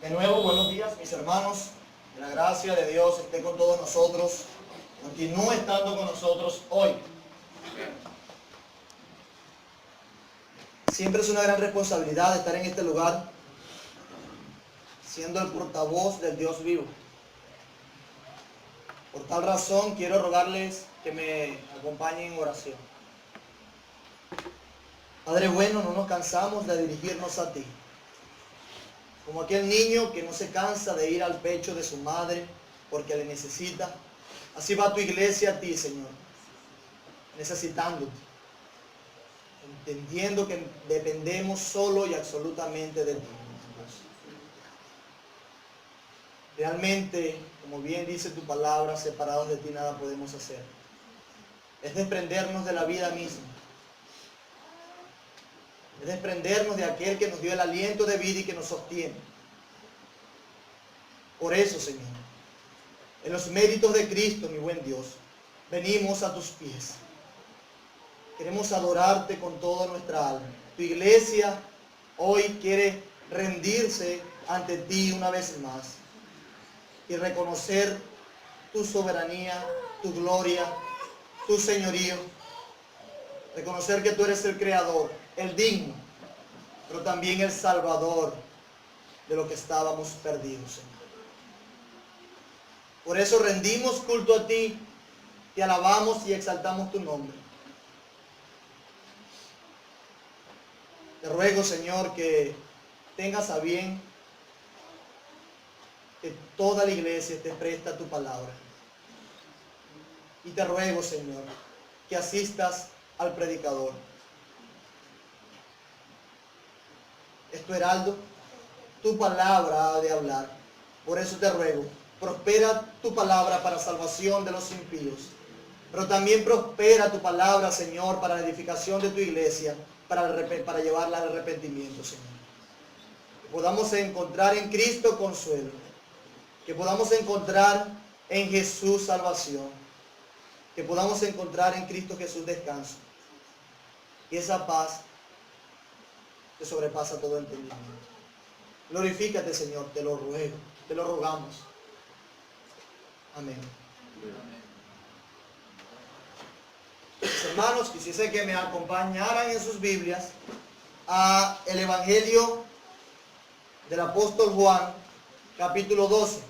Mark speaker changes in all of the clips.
Speaker 1: De nuevo, buenos días, mis hermanos. Que la gracia de Dios esté con todos nosotros. Continúe estando con nosotros hoy. Siempre es una gran responsabilidad estar en este lugar, siendo el portavoz del Dios vivo. Por tal razón, quiero rogarles que me acompañen en oración. Padre bueno, no nos cansamos de dirigirnos a ti. Como aquel niño que no se cansa de ir al pecho de su madre porque le necesita, así va tu iglesia a ti, Señor, necesitándote, entendiendo que dependemos solo y absolutamente de ti. Realmente, como bien dice tu palabra, separados de ti nada podemos hacer. Es desprendernos de la vida misma. Es desprendernos de aquel que nos dio el aliento de vida y que nos sostiene. Por eso, Señor, en los méritos de Cristo, mi buen Dios, venimos a tus pies. Queremos adorarte con toda nuestra alma. Tu iglesia hoy quiere rendirse ante ti una vez más y reconocer tu soberanía, tu gloria, tu señorío. Reconocer que tú eres el creador, el digno, pero también el salvador de lo que estábamos perdidos, Señor. Por eso rendimos culto a ti, te alabamos y exaltamos tu nombre. Te ruego, Señor, que tengas a bien que toda la iglesia esté presta a tu palabra. Y te ruego, Señor, que asistas al predicador. Es tu heraldo, tu palabra ha de hablar. Por eso te ruego, prospera tu palabra para salvación de los impíos, pero también prospera tu palabra, Señor, para la edificación de tu iglesia, para llevarla al arrepentimiento, Señor. Que podamos encontrar en Cristo consuelo, que podamos encontrar en Jesús salvación, que podamos encontrar en Cristo Jesús descanso. Y esa paz que sobrepasa todo entendimiento. Glorifícate, Señor, te lo ruego, te lo rogamos. Amén. Mis hermanos, quisiese que me acompañaran en sus Biblias a el Evangelio del apóstol Juan, capítulo 12.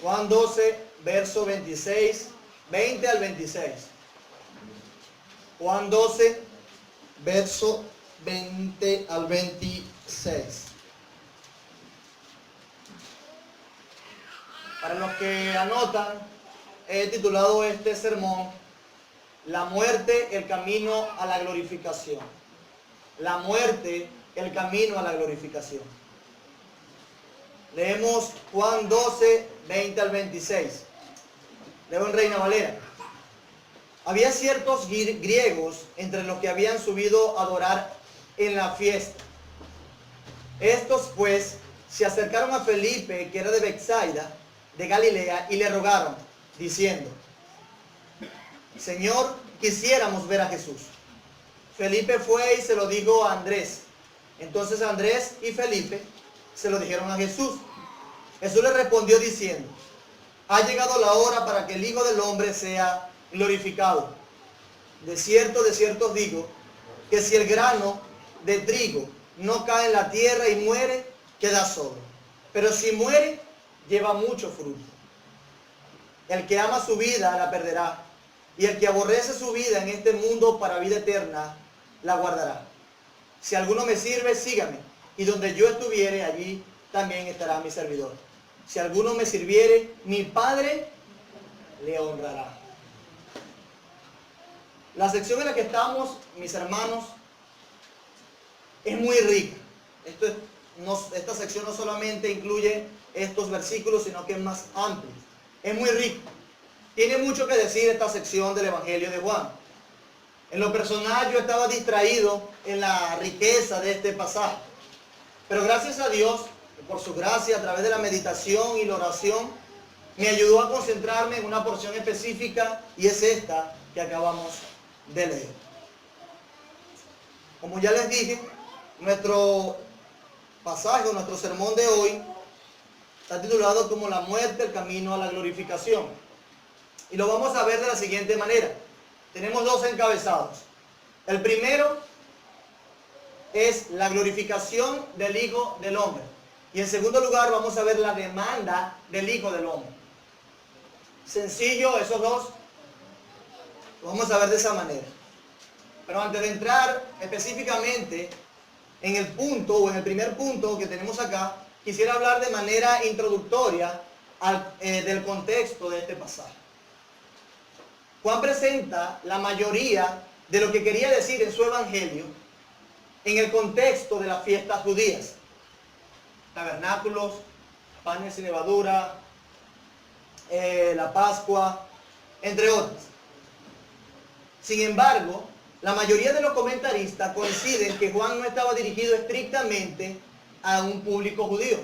Speaker 1: Juan 12, verso 26, 20 al 26. Juan 12, verso 20 al 26. Para los que anotan, he titulado este sermón La muerte, el camino a la glorificación. La muerte, el camino a la glorificación. Leemos Juan 12, 20 al 26. Leo en Reina Valera. Había ciertos griegos entre los que habían subido a adorar en la fiesta. Estos pues se acercaron a Felipe, que era de Betsaida, de Galilea, y le rogaron, diciendo: Señor, quisiéramos ver a Jesús. Felipe fue y se lo dijo a Andrés. Entonces Andrés y Felipe se lo dijeron a Jesús. Jesús le respondió diciendo: ha llegado la hora para que el Hijo del Hombre sea glorificado. De cierto os digo, que si el grano de trigo no cae en la tierra y muere, queda solo. Pero si muere, lleva mucho fruto. El que ama su vida la perderá, y el que aborrece su vida en este mundo para vida eterna, la guardará. Si alguno me sirve, sígame, y donde yo estuviere, allí también estará mi servidor. Si alguno me sirviere, mi Padre le honrará. La sección en la que estamos, mis hermanos, es muy rica. Esta sección no solamente incluye estos versículos, sino que es más amplia. Es muy rica. Tiene mucho que decir esta sección del Evangelio de Juan. En lo personal, yo estaba distraído en la riqueza de este pasaje. Pero gracias a Dios, por su gracia, a través de la meditación y la oración, me ayudó a concentrarme en una porción específica, y es esta que acabamos de leer. Como ya les dije, Nuestro pasaje o nuestro sermón de hoy está titulado como la muerte, el camino a la glorificación. Y lo vamos a ver de la siguiente manera. Tenemos dos encabezados. El primero es la glorificación del Hijo del Hombre. Y en segundo lugar vamos a ver la demanda del Hijo del Hombre. Sencillo, esos dos. Lo vamos a ver de esa manera. Pero antes de entrar específicamente en el punto o en el primer punto que tenemos acá, quisiera hablar de manera introductoria del contexto de este pasaje. Juan presenta la mayoría de lo que quería decir en su evangelio en el contexto de las fiestas judías. Tabernáculos, panes sin levadura, la Pascua, entre otras. Sin embargo, la mayoría de los comentaristas coinciden que Juan no estaba dirigido estrictamente a un público judío,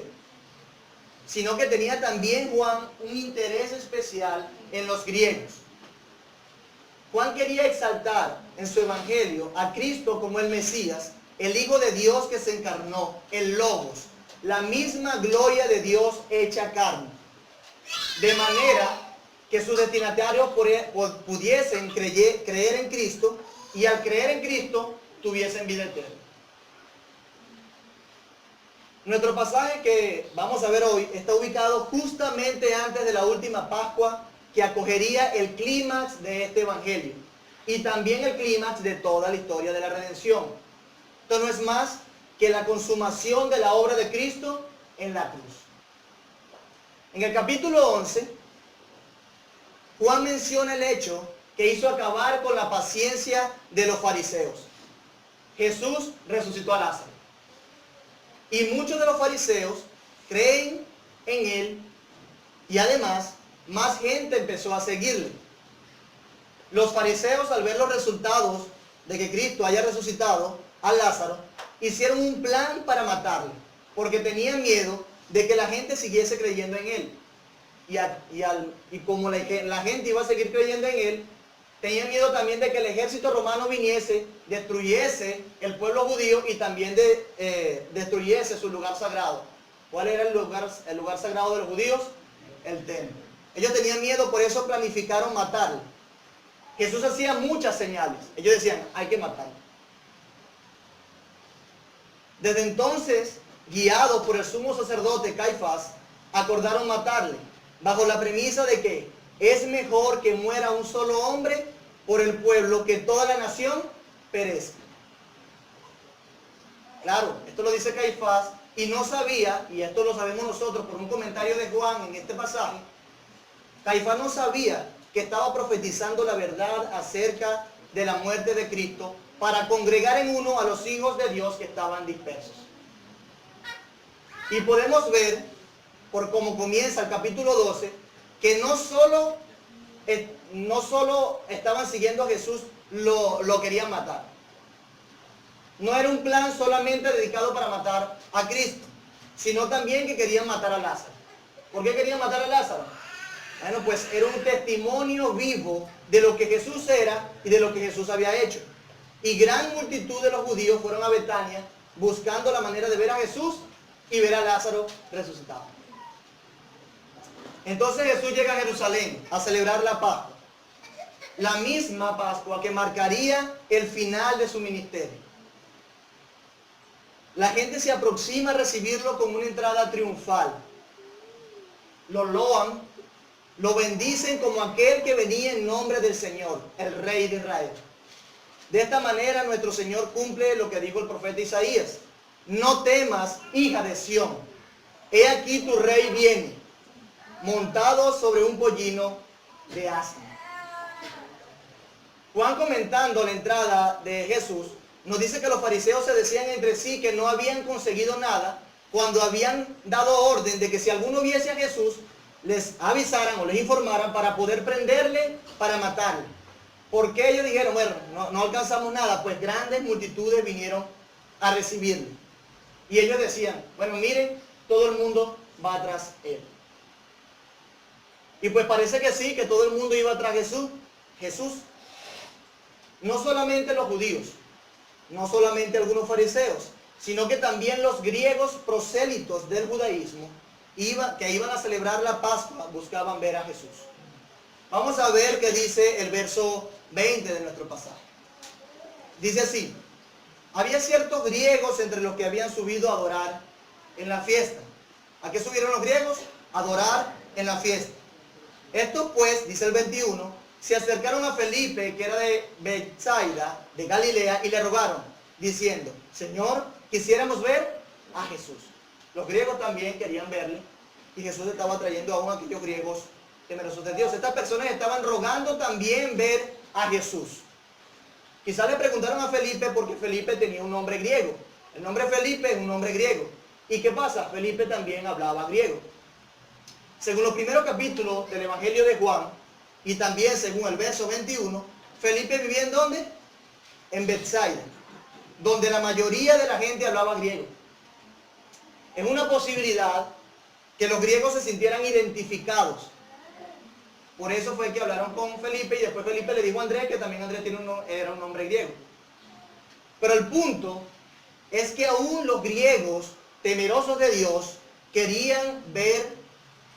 Speaker 1: sino que tenía también Juan un interés especial en los griegos. Juan quería exaltar en su evangelio a Cristo como el Mesías, el Hijo de Dios que se encarnó, el Logos, la misma gloria de Dios hecha carne, de manera que sus destinatarios pudiesen creer en Cristo y al creer en Cristo tuviesen vida eterna. Nuestro pasaje que vamos a ver hoy está ubicado justamente antes de la última Pascua que acogería el clímax de este evangelio y también el clímax de toda la historia de la redención. Esto no es más que la consumación de la obra de Cristo en la cruz. En el capítulo 11, Juan menciona el hecho que hizo acabar con la paciencia de los fariseos. Jesús resucitó a Lázaro. Y muchos de los fariseos creen en él y además más gente empezó a seguirle. Los fariseos, al ver los resultados de que Cristo haya resucitado a Lázaro, hicieron un plan para matarle, porque tenían miedo de que la gente siguiese creyendo en él. Y como la gente iba a seguir creyendo en él, tenían miedo también de que el ejército romano viniese, destruyese el pueblo judío y también destruyese su lugar sagrado. ¿Cuál era el lugar sagrado de los judíos? El templo. Ellos tenían miedo, por eso planificaron matarle. Jesús hacía muchas señales. Ellos decían, hay que matarlo. Desde entonces, guiados por el sumo sacerdote Caifás, acordaron matarle, bajo la premisa de que es mejor que muera un solo hombre por el pueblo que toda la nación perezca. Claro, esto lo dice Caifás y no sabía, y esto lo sabemos nosotros por un comentario de Juan en este pasaje, Caifás no sabía que estaba profetizando la verdad acerca de la muerte de Cristo para congregar en uno a los hijos de Dios que estaban dispersos. Y podemos ver, por cómo comienza el capítulo 12, que no solo estaban siguiendo a Jesús, lo querían matar. No era un plan solamente dedicado para matar a Cristo, sino también que querían matar a Lázaro. ¿Por qué querían matar a Lázaro? Bueno, pues era un testimonio vivo de lo que Jesús era y de lo que Jesús había hecho. Y gran multitud de los judíos fueron a Betania buscando la manera de ver a Jesús y ver a Lázaro resucitado. Entonces Jesús llega a Jerusalén a celebrar la Pascua. La misma Pascua que marcaría el final de su ministerio. La gente se aproxima a recibirlo con una entrada triunfal. Lo loan, lo bendicen como aquel que venía en nombre del Señor, el Rey de Israel. De esta manera nuestro Señor cumple lo que dijo el profeta Isaías. No temas, hija de Sión. He aquí tu rey viene, montado sobre un pollino de asno. Juan, comentando la entrada de Jesús, nos dice que los fariseos se decían entre sí que no habían conseguido nada cuando habían dado orden de que si alguno viese a Jesús, les avisaran o les informaran para poder prenderle, para matarle. ¿Por qué ellos dijeron, bueno, no alcanzamos nada? Pues grandes multitudes vinieron a recibirle. Y ellos decían, bueno, miren, todo el mundo va tras él. Y pues parece que sí, que todo el mundo iba tras Jesús. No solamente los judíos, no solamente algunos fariseos, sino que también los griegos prosélitos del judaísmo que iban a celebrar la Pascua buscaban ver a Jesús. Vamos a ver qué dice el verso 20 de nuestro pasaje. Dice así: había ciertos griegos entre los que habían subido a adorar en la fiesta. ¿A qué subieron los griegos? A adorar en la fiesta. Estos pues, dice el 21, se acercaron a Felipe, que era de Betsaida, de Galilea, y le rogaron, diciendo: Señor, quisiéramos ver a Jesús. Los griegos también querían verle, y Jesús estaba trayendo aún a aquellos griegos temerosos de Dios. Estas personas estaban rogando también ver a Jesús. Quizás le preguntaron a Felipe porque Felipe tenía un nombre griego. El nombre Felipe es un nombre griego. ¿Y qué pasa? Felipe también hablaba griego. Según los primeros capítulos del Evangelio de Juan, y también según el verso 21, Felipe vivía ¿en dónde? En Betsaida, donde la mayoría de la gente hablaba griego. Es una posibilidad que los griegos se sintieran identificados. Por eso fue que hablaron con Felipe, y después Felipe le dijo a Andrés que también Andrés era un nombre griego. Pero el punto es que aún los griegos temerosos de Dios querían ver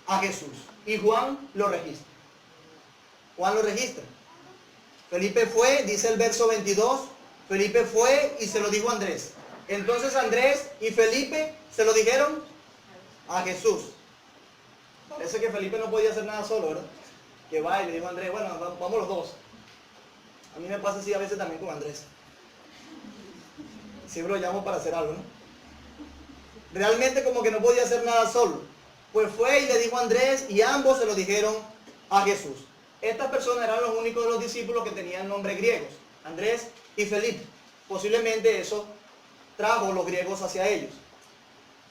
Speaker 1: a Jesús. Y Juan lo registra. Juan lo registra. Felipe fue, dice el verso 22, Felipe fue y se lo dijo a Andrés. Entonces Andrés y Felipe se lo dijeron a Jesús. Parece que Felipe no podía hacer nada solo, ¿verdad? Que va y le dijo a Andrés: bueno, vamos los dos. A mí me pasa así a veces también con Andrés. Siempre lo llamo para hacer algo, ¿no? Realmente como que no podía hacer nada solo. Pues fue y le dijo a Andrés, y ambos se lo dijeron a Jesús. Estas personas eran los únicos de los discípulos que tenían nombres griegos: Andrés y Felipe. Posiblemente eso trajo los griegos hacia ellos.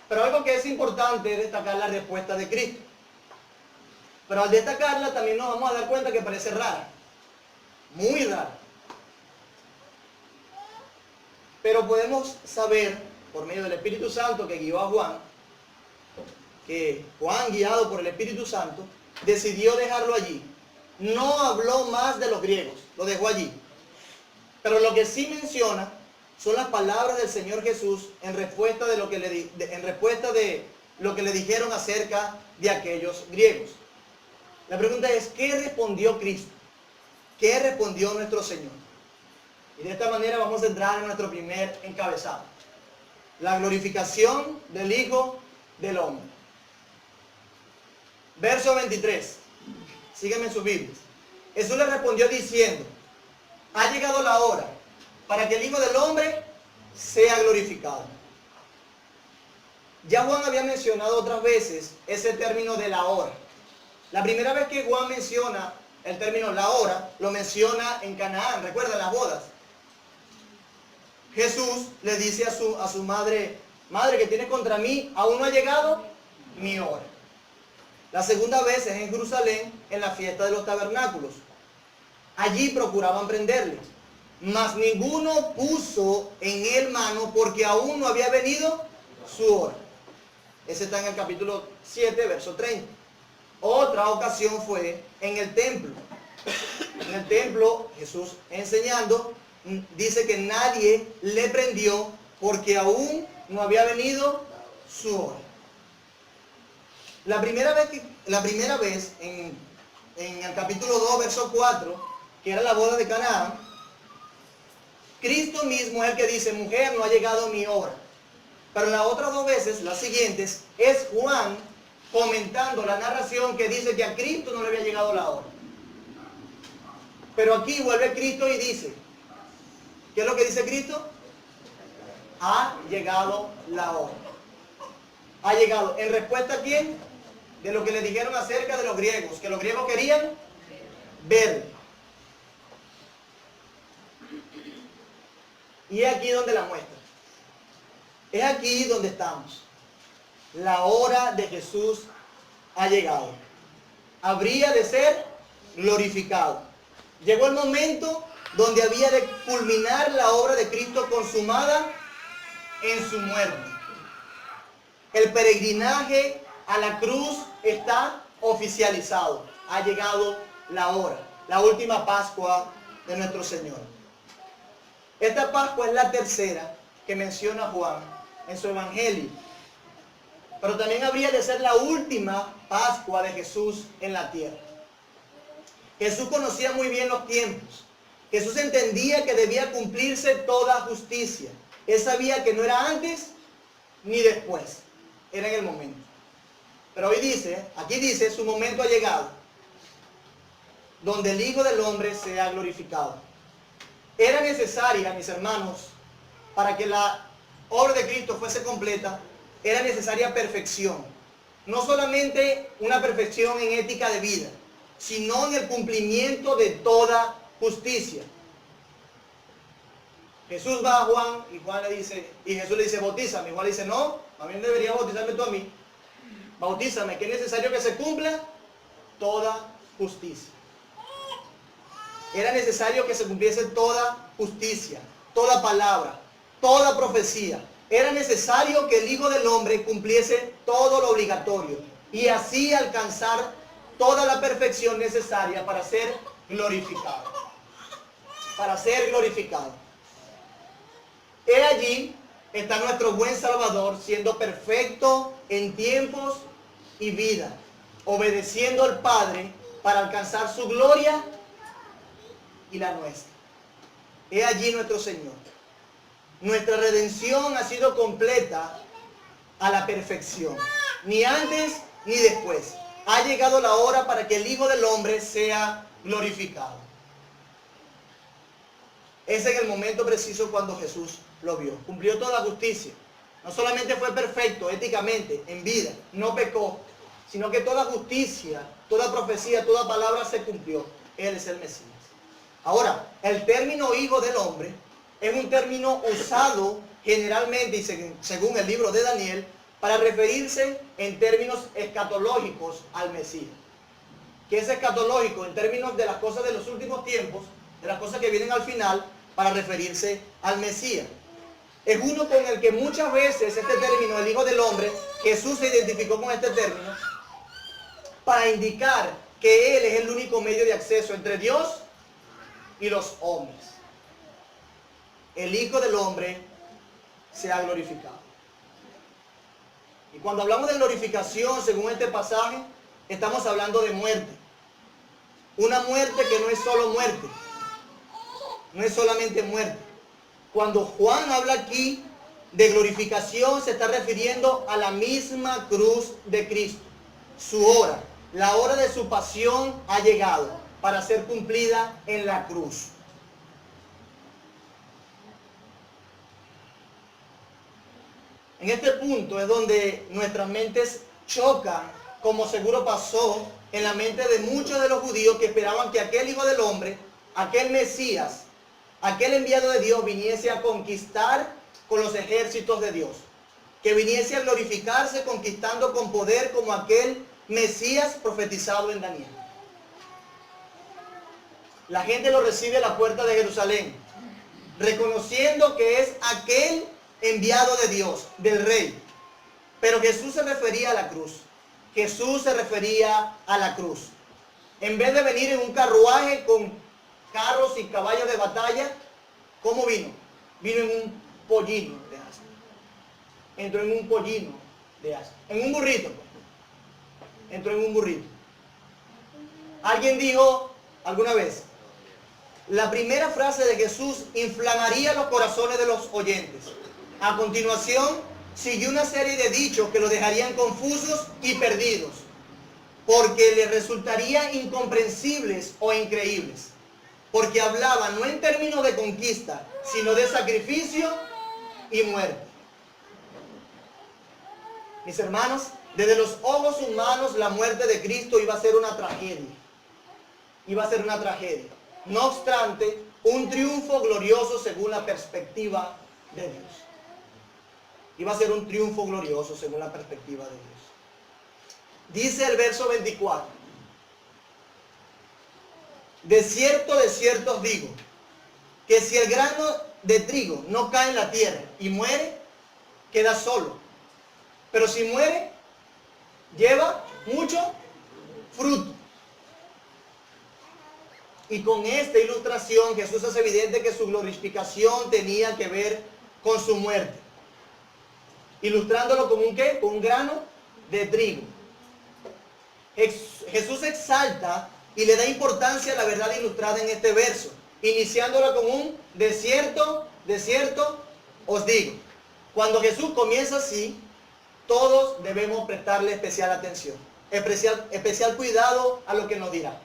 Speaker 1: Pero algo que es importante es destacar la respuesta de Cristo. Pero al destacarla también nos vamos a dar cuenta que parece rara. Muy rara. Pero podemos saber, por medio del Espíritu Santo que guió a Juan, que Juan, guiado por el Espíritu Santo, decidió dejarlo allí. No habló más de los griegos, lo dejó allí. Pero lo que sí menciona son las palabras del Señor Jesús en respuesta de lo que le dijeron acerca de aquellos griegos. La pregunta es: ¿qué respondió Cristo? ¿Qué respondió nuestro Señor? Y de esta manera vamos a entrar en nuestro primer encabezado: la glorificación del Hijo del Hombre. Verso 23. Sígueme en sus Biblias. Jesús le respondió diciendo: ha llegado la hora para que el Hijo del Hombre sea glorificado. Ya Juan había mencionado otras veces ese término de la hora. La primera vez que Juan menciona el término la hora, lo menciona en Canaán. ¿Recuerdan las bodas? Jesús le dice a su madre: madre, ¿qué tienes contra mí? Aún no ha llegado mi hora. La segunda vez es en Jerusalén, en la fiesta de los tabernáculos. Allí procuraban prenderle, mas ninguno puso en él mano, porque aún no había venido su hora. Ese está en el capítulo 7, verso 30. Otra ocasión fue en el templo. En el templo, Jesús enseñando, dice que nadie le prendió porque aún no había venido su hora. La primera vez en el capítulo 2, verso 4, que era la boda de Canaán, Cristo mismo es el que dice: mujer, no ha llegado mi hora. Pero en las otras dos veces, las siguientes, es Juan comentando la narración que dice que a Cristo no le había llegado la hora. Pero aquí vuelve Cristo y dice, ¿qué es lo que dice Cristo? Ha llegado la hora. Ha llegado. ¿En respuesta a quién? De lo que le dijeron acerca de los griegos, que los griegos querían ver. Y es aquí donde la muestra. Es aquí donde estamos. La hora de Jesús ha llegado. Habría de ser glorificado. Llegó el momento donde había de culminar la obra de Cristo consumada en su muerte. El peregrinaje a la cruz está oficializado. Ha llegado la hora, la última Pascua de nuestro Señor. Esta Pascua es la tercera que menciona Juan en su evangelio. Pero también habría de ser la última Pascua de Jesús en la tierra. Jesús conocía muy bien los tiempos. Jesús entendía que debía cumplirse toda justicia. Él sabía que no era antes ni después, era en el momento. Pero hoy dice, aquí dice, su momento ha llegado, donde el Hijo del Hombre sea glorificado. Era necesaria, mis hermanos, para que la obra de Cristo fuese completa, era necesaria perfección. No solamente una perfección en ética de vida, sino en el cumplimiento de toda justicia. Jesús va a Juan y Juan le dice, y Jesús le dice, bautízame. Y Juan le dice, no, a mí deberías bautizarme tú a mí. Bautízame, que es necesario que se cumpla toda justicia. Era necesario que se cumpliese toda justicia, toda palabra, toda profecía. Era necesario que el Hijo del Hombre cumpliese todo lo obligatorio y así alcanzar toda la perfección necesaria para ser glorificado. Para ser glorificado. He allí está nuestro buen Salvador siendo perfecto en tiempos y vida, obedeciendo al Padre para alcanzar su gloria y la nuestra. He allí nuestro Señor. Nuestra redención ha sido completa a la perfección, ni antes ni después. Ha llegado la hora para que el Hijo del Hombre sea glorificado. Es en el momento preciso cuando Jesús lo vio. Cumplió toda justicia. No solamente fue perfecto éticamente, en vida, no pecó, sino que toda justicia, toda profecía, toda palabra se cumplió. Él es el Mesías. Ahora, el término Hijo del Hombre es un término usado generalmente y según el libro de Daniel para referirse en términos escatológicos al Mesías. ¿Qué es escatológico? En términos de las cosas de los últimos tiempos, de las cosas que vienen al final, para referirse al Mesías. Es uno con el que muchas veces este término, el Hijo del Hombre, Jesús se identificó con este término para indicar que Él es el único medio de acceso entre Dios y los hombres. El Hijo del Hombre se ha glorificado. Y cuando hablamos de glorificación, según este pasaje, estamos hablando de muerte. Una muerte que no es solo muerte. No es solamente muerte. Cuando Juan habla aquí de glorificación, se está refiriendo a la misma cruz de Cristo. Su hora, la hora de su pasión ha llegado para ser cumplida en la cruz. En este punto es donde nuestras mentes chocan, como seguro pasó en la mente de muchos de los judíos que esperaban que aquel Hijo del Hombre, aquel Mesías, aquel enviado de Dios viniese a conquistar con los ejércitos de Dios, que viniese a glorificarse conquistando con poder como aquel Mesías profetizado en Daniel. La gente lo recibe a la puerta de Jerusalén, reconociendo que es aquel enviado de Dios, del Rey. Pero Jesús se refería a la cruz. Jesús se refería a la cruz. En vez de venir en un carruaje con carros y caballos de batalla, ¿cómo vino? Vino en un pollino de asno. Entró en un pollino de asno. En un burrito. Entró en un burrito. Alguien dijo alguna vez, la primera frase de Jesús inflamaría los corazones de los oyentes. A continuación, siguió una serie de dichos que lo dejarían confusos y perdidos, porque les resultaría incomprensibles o increíbles, porque hablaba no en términos de conquista, sino de sacrificio y muerte. Mis hermanos, desde los ojos humanos la muerte de Cristo iba a ser una tragedia. Iba a ser una tragedia. No obstante, un triunfo glorioso según la perspectiva de Dios. Iba a ser un triunfo glorioso según la perspectiva de Dios. Dice el verso 24. De cierto os digo, que si el grano de trigo no cae en la tierra y muere, queda solo. Pero si muere, lleva mucho fruto. Y con esta ilustración Jesús hace evidente que su glorificación tenía que ver con su muerte. ilustrándolo como un ¿qué? Con un grano de trigo. Jesús exalta y le da importancia a la verdad ilustrada en este verso, iniciándola con un de cierto os digo. Cuando Jesús comienza así, todos debemos prestarle especial atención, especial cuidado a lo que nos dirá,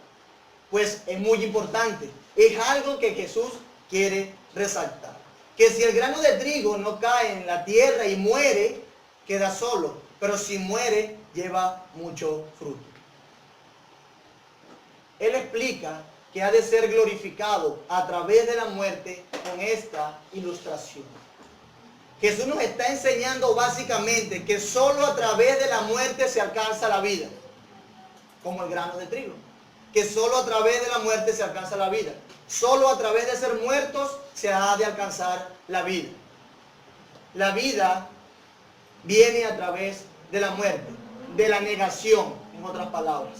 Speaker 1: pues es muy importante, es algo que Jesús quiere resaltar, que si el grano de trigo no cae en la tierra y muere, queda solo, pero si muere, lleva mucho fruto. Él explica que ha de ser glorificado a través de la muerte con esta ilustración. Jesús nos está enseñando básicamente que solo a través de la muerte se alcanza la vida, como el grano de trigo. Que solo a través de la muerte se alcanza la vida. Solo a través de ser muertos se ha de alcanzar la vida. La vida viene a través de la muerte, de la negación, en otras palabras.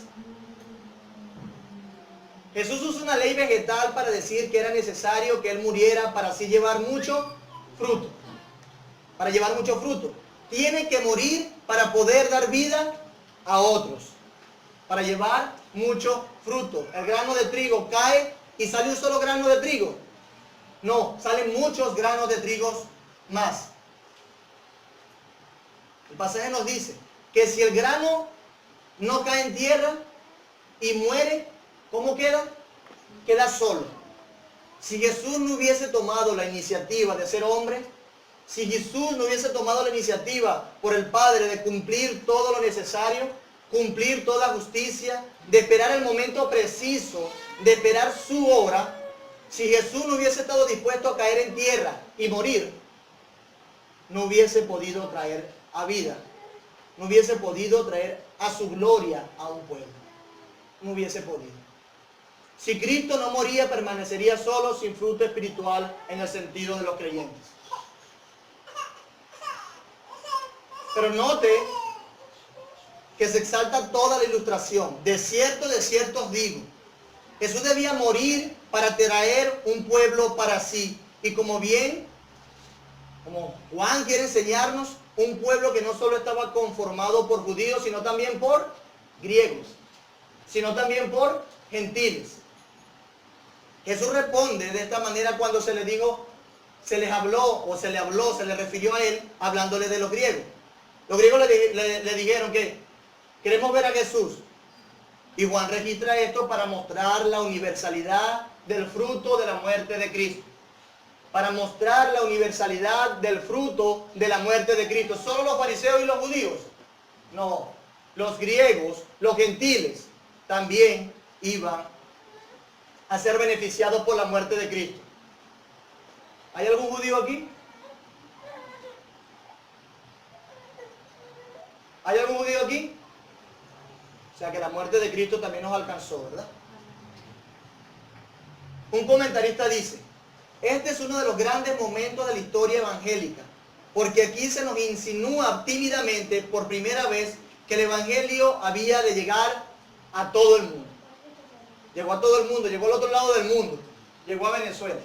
Speaker 1: Jesús usó una ley vegetal para decir que era necesario que Él muriera para así llevar mucho fruto. Para llevar mucho fruto. Tiene que morir para poder dar vida a otros. Para llevar mucho fruto. El grano de trigo cae y sale un solo grano de trigo. No, salen muchos granos de trigo más. El pasaje nos dice que si el grano no cae en tierra y muere, ¿cómo queda? Queda solo. Si Jesús no hubiese tomado la iniciativa de ser hombre, si Jesús no hubiese tomado la iniciativa por el Padre de cumplir todo lo necesario, cumplir toda la justicia, de esperar el momento preciso, de esperar su hora, si Jesús no hubiese estado dispuesto a caer en tierra y morir, no hubiese podido traer a vida, no hubiese podido traer a su gloria a un pueblo. No hubiese podido. Si Cristo no moría, permanecería solo, sin fruto espiritual en el sentido de los creyentes. Pero note que se exalta toda la ilustración. De cierto os digo. Jesús debía morir para traer un pueblo para sí. Y como Juan quiere enseñarnos, un pueblo que no solo estaba conformado por judíos, sino también por griegos, sino también por gentiles. Jesús responde de esta manera cuando se le refirió a él, hablándole de los griegos. Los griegos le dijeron que queremos ver a Jesús. Y Juan registra esto para mostrar la universalidad del fruto de la muerte de Cristo. Para mostrar la universalidad del fruto de la muerte de Cristo. ¿Solo los fariseos y los judíos? No. Los griegos, los gentiles, también iban a ser beneficiados por la muerte de Cristo. ¿Hay algún judío aquí? ¿Hay algún judío aquí? O sea que la muerte de Cristo también nos alcanzó, ¿verdad? Un comentarista dice, este es uno de los grandes momentos de la historia evangélica, porque aquí se nos insinúa tímidamente por primera vez que el evangelio había de llegar a todo el mundo. Llegó a todo el mundo, llegó al otro lado del mundo, llegó a Venezuela.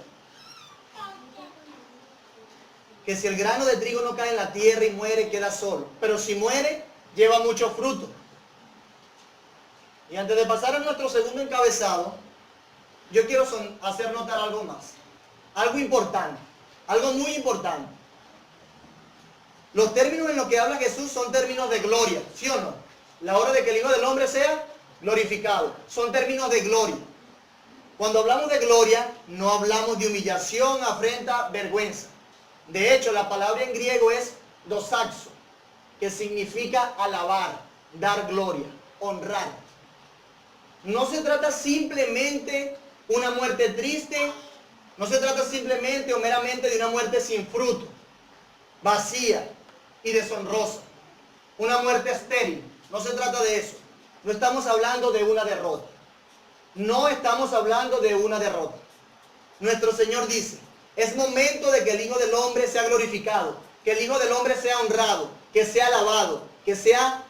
Speaker 1: Que si el grano de trigo no cae en la tierra y muere, queda solo. Pero si muere, lleva mucho fruto. Y antes de pasar a nuestro segundo encabezado, yo quiero hacer notar algo más. Algo importante. Algo muy importante. Los términos en los que habla Jesús son términos de gloria, ¿sí o no? La hora de que el Hijo del Hombre sea glorificado. Son términos de gloria. Cuando hablamos de gloria, no hablamos de humillación, afrenta, vergüenza. De hecho, la palabra en griego es doxazo, que significa alabar, dar gloria, honrar. No se trata simplemente una muerte triste, no se trata simplemente o meramente de una muerte sin fruto, vacía y deshonrosa, una muerte estéril. No se trata de eso. No estamos hablando de una derrota. No estamos hablando de una derrota. Nuestro Señor dice, es momento de que el Hijo del Hombre sea glorificado, que el Hijo del Hombre sea honrado, que sea alabado, que sea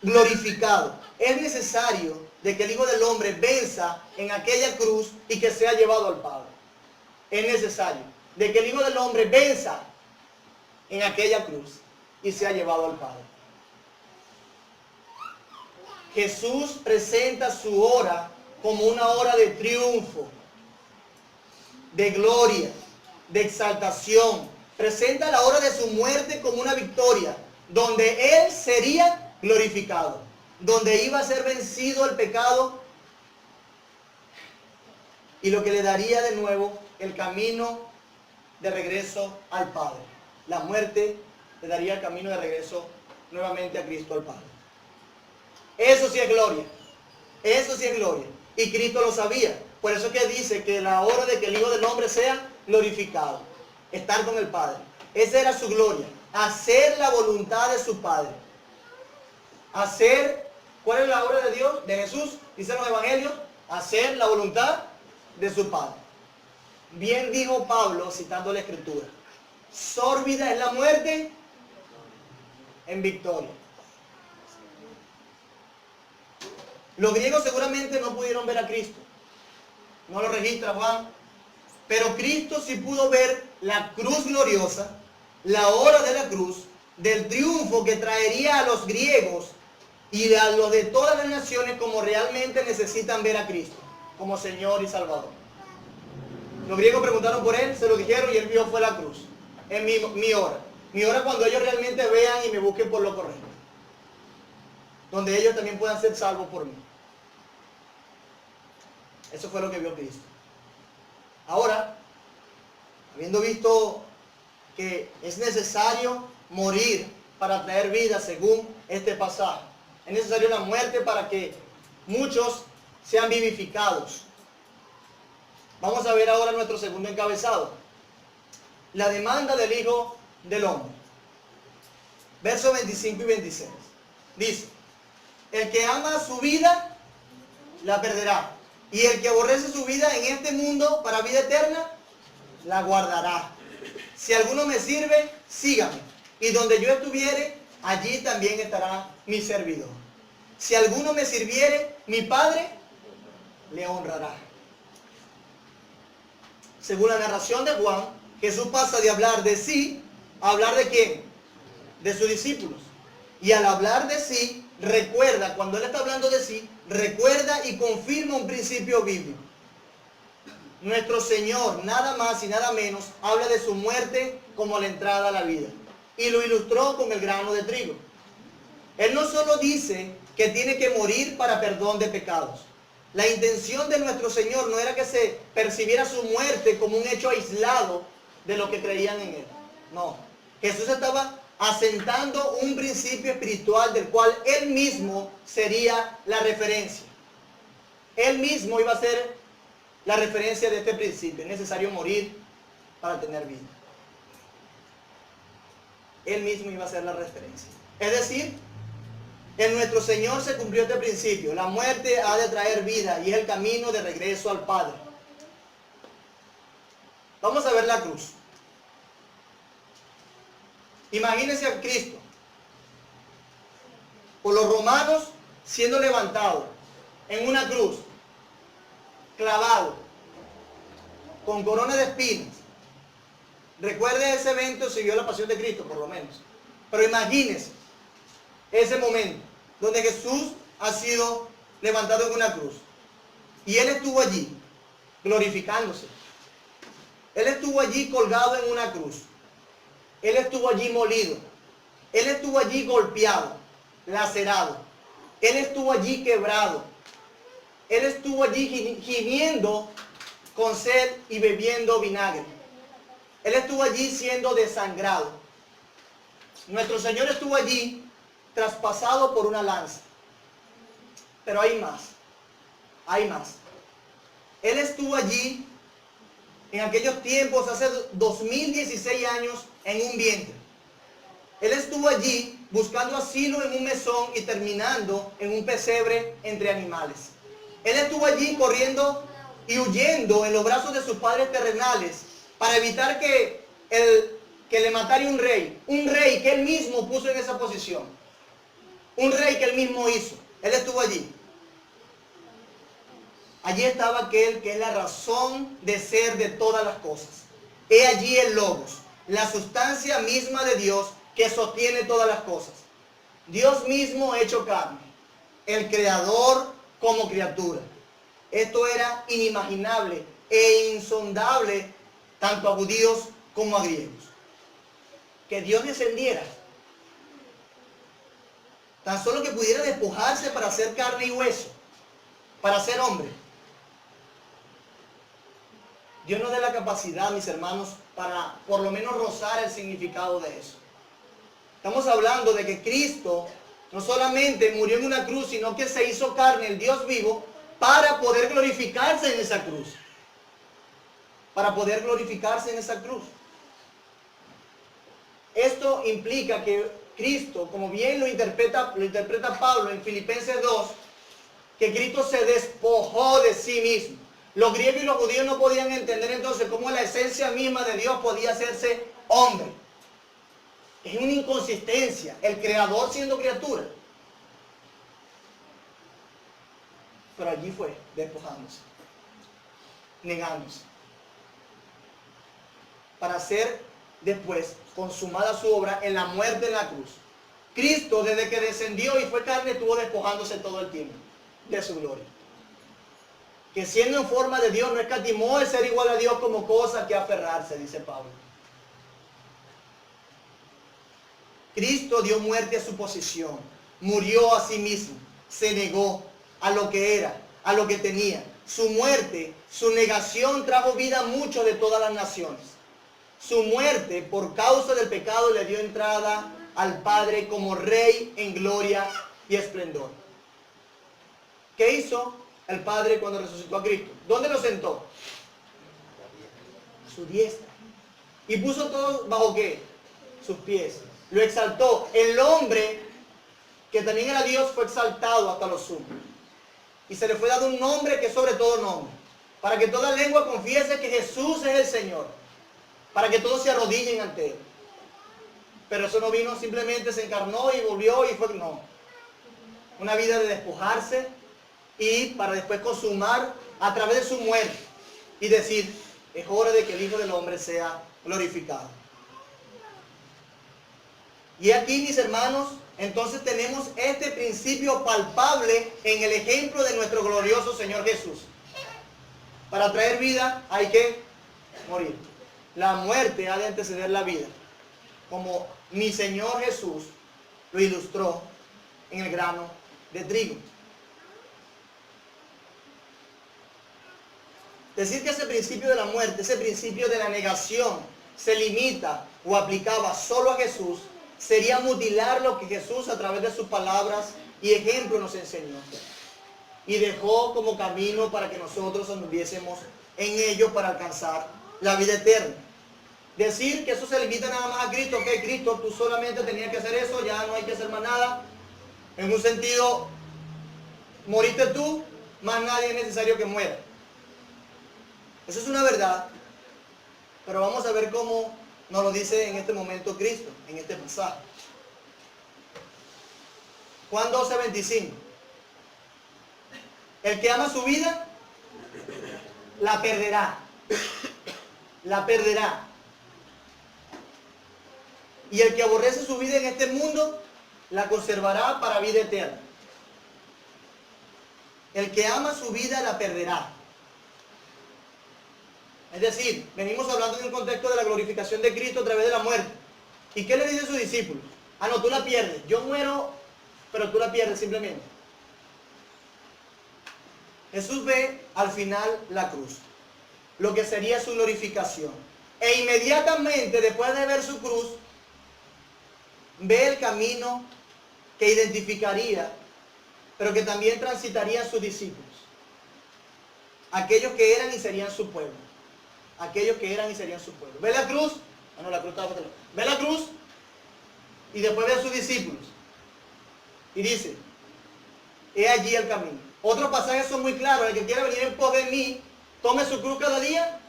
Speaker 1: glorificado. Es necesario de que el Hijo del Hombre venza en aquella cruz y que sea llevado al Padre. Es necesario de que el Hijo del Hombre venza en aquella cruz y sea llevado al Padre. Jesús presenta su hora como una hora de triunfo, de gloria, de exaltación. Presenta la hora de su muerte como una victoria, donde Él sería glorificado, donde iba a ser vencido el pecado y lo que le daría de nuevo el camino de regreso al Padre. La muerte le daría el camino de regreso nuevamente a Cristo al Padre. Eso sí es gloria. Eso sí es gloria. Y Cristo lo sabía. Por eso que dice que la hora de que el Hijo del Hombre sea glorificado. Estar con el Padre. Esa era su gloria. Hacer la voluntad de su Padre. Hacer, ¿cuál es la obra de Dios? De Jesús, dicen los evangelios. Hacer la voluntad de su Padre. Bien dijo Pablo, citando la Escritura. Sórbida es la muerte en victoria. Los griegos seguramente no pudieron ver a Cristo. No lo registra Juan. Pero Cristo sí pudo ver la cruz gloriosa, la hora de la cruz, del triunfo que traería a los griegos y a los de todas las naciones como realmente necesitan ver a Cristo, como Señor y Salvador. Los griegos preguntaron por Él, se lo dijeron y Él vio fue la cruz. Es mi hora. Mi hora cuando ellos realmente vean y me busquen por lo correcto. Donde ellos también puedan ser salvos por mí. Eso fue lo que vio Cristo. Ahora, habiendo visto que es necesario morir para traer vida según este pasaje, es necesario la muerte para que muchos sean vivificados. Vamos a ver ahora nuestro segundo encabezado. La demanda del Hijo del Hombre. Versos 25 y 26. Dice, el que ama su vida, la perderá. Y el que aborrece su vida en este mundo para vida eterna, la guardará. Si alguno me sirve, sígame. Y donde yo estuviere, allí también estará mi servidor. Si alguno me sirviere, mi Padre le honrará. Según la narración de Juan, Jesús pasa de hablar de sí a hablar de quién, de sus discípulos. Y al hablar de sí, recuerda, cuando Él está hablando de sí, recuerda y confirma un principio bíblico. Nuestro Señor, nada más y nada menos, habla de su muerte como la entrada a la vida. Y lo ilustró con el grano de trigo. Él no solo dice que tiene que morir para perdón de pecados. La intención de nuestro Señor no era que se percibiera su muerte como un hecho aislado de lo que creían en Él. No. Jesús estaba asentando un principio espiritual del cual Él mismo sería la referencia. Él mismo iba a ser la referencia de este principio. Es necesario morir para tener vida. Él mismo iba a ser la referencia. Es decir, en nuestro Señor se cumplió este principio. La muerte ha de traer vida y es el camino de regreso al Padre. Vamos a ver la cruz. Imagínense a Cristo por los romanos siendo levantado en una cruz, clavado, con corona de espinas. Recuerde ese evento, si vio la pasión de Cristo por lo menos. Pero imagínense ese momento donde Jesús ha sido levantado en una cruz. Y Él estuvo allí, glorificándose. Él estuvo allí colgado en una cruz. Él estuvo allí molido. Él estuvo allí golpeado, lacerado. Él estuvo allí quebrado. Él estuvo allí gimiendo con sed y bebiendo vinagre. Él estuvo allí siendo desangrado. Nuestro Señor estuvo allí traspasado por una lanza. Pero hay más. Hay más. Él estuvo allí en aquellos tiempos, hace 2016 años, en un vientre. Él estuvo allí buscando asilo en un mesón y terminando en un pesebre entre animales. Él estuvo allí corriendo y huyendo en los brazos de sus padres terrenales para evitar que le matara un rey que él mismo puso en esa posición, un rey que él mismo hizo. Él estuvo allí. Allí estaba aquel que es la razón de ser de todas las cosas. He allí el Logos, la sustancia misma de Dios, que sostiene todas las cosas. Dios mismo hecho carne, el creador como criatura. Esto era inimaginable e insondable tanto a judíos como a griegos. Que Dios descendiera, tan solo que pudiera despojarse para ser carne y hueso, para ser hombre. Dios nos dé la capacidad, mis hermanos, para por lo menos rozar el significado de eso. Estamos hablando de que Cristo no solamente murió en una cruz, sino que se hizo carne, el Dios vivo, para poder glorificarse en esa cruz. Para poder glorificarse en esa cruz. Esto implica que Cristo, como bien lo interpreta Pablo en Filipenses 2, que Cristo se despojó de sí mismo. Los griegos y los judíos no podían entender entonces cómo la esencia misma de Dios podía hacerse hombre. Es una inconsistencia, el creador siendo criatura. Pero allí fue despojándose, negándose, para ser después consumada su obra en la muerte en la cruz. Cristo, desde que descendió y fue carne, estuvo despojándose todo el tiempo de su gloria. Que siendo en forma de Dios no escatimó el ser igual a Dios como cosa que aferrarse, dice Pablo. Cristo dio muerte a su posición, murió a sí mismo, se negó a lo que era, a lo que tenía. Su muerte, su negación trajo vida a muchos de todas las naciones. Su muerte, por causa del pecado, le dio entrada al Padre como Rey en gloria y esplendor. ¿Qué hizo el Padre cuando resucitó a Cristo? ¿Dónde lo sentó? A su diestra. ¿Y puso todo bajo qué? Sus pies. Lo exaltó. El hombre, que también era Dios, fue exaltado hasta lo sumo. Y se le fue dado un nombre que es sobre todo nombre. Para que toda lengua confiese que Jesús es el Señor. Para que todos se arrodillen ante Él. Pero eso no vino simplemente, se encarnó y volvió y fue, no. Una vida de despojarse y para después consumar a través de su muerte y decir, es hora de que el Hijo del Hombre sea glorificado. Y aquí, mis hermanos, entonces tenemos este principio palpable en el ejemplo de nuestro glorioso Señor Jesús. Para traer vida hay que morir. La muerte ha de anteceder la vida, como mi Señor Jesús lo ilustró en el grano de trigo. Decir que ese principio de la muerte, ese principio de la negación, se limita o aplicaba solo a Jesús, sería mutilar lo que Jesús a través de sus palabras y ejemplos nos enseñó. Y dejó como camino para que nosotros anduviésemos en ello para alcanzar la vida eterna. Decir que eso se limita nada más a Cristo, que Cristo, tú solamente tenías que hacer eso, ya no hay que hacer más nada. En un sentido, moriste tú, más nadie es necesario que muera. Eso es una verdad, pero vamos a ver cómo nos lo dice en este momento Cristo, en este pasaje. Juan 12:25. El que ama su vida, la perderá. La perderá. Y el que aborrece su vida en este mundo, la conservará para vida eterna. El que ama su vida, la perderá. Es decir, venimos hablando en el contexto de la glorificación de Cristo a través de la muerte. ¿Y qué le dice a sus discípulos? Ah, no, tú la pierdes. Yo muero, pero tú la pierdes simplemente. Jesús ve al final la cruz, lo que sería su glorificación. E inmediatamente después de ver su cruz, ve el camino que identificaría, pero que también transitarían sus discípulos. Aquellos que eran y serían su pueblo. Aquellos que eran y serían su pueblo. Ve la cruz. Ah, no, la cruz estaba por otro lado. Ve la cruz y después ve a sus discípulos. Y dice, he allí el camino. Otros pasajes son muy claros. El que quiera venir en pos de mí, tome su cruz cada día.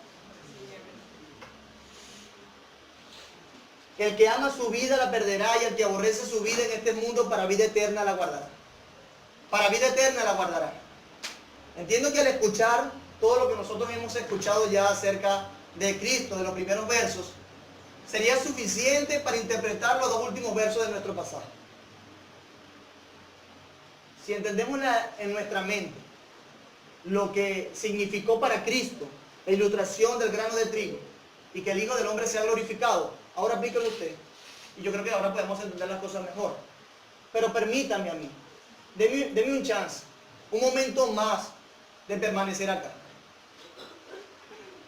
Speaker 1: El que ama su vida la perderá, y el que aborrece su vida en este mundo para vida eterna la guardará. Para vida eterna la guardará. Entiendo que al escuchar todo lo que nosotros hemos escuchado ya acerca de Cristo, de los primeros versos, sería suficiente para interpretar los dos últimos versos de nuestro pasaje. Si entendemos en nuestra mente lo que significó para Cristo la ilustración del grano de trigo y que el Hijo del Hombre sea glorificado, ahora aplíquelo usted. Y yo creo que ahora podemos entender las cosas mejor. Pero permítame a mí, deme un chance, un momento más de permanecer acá.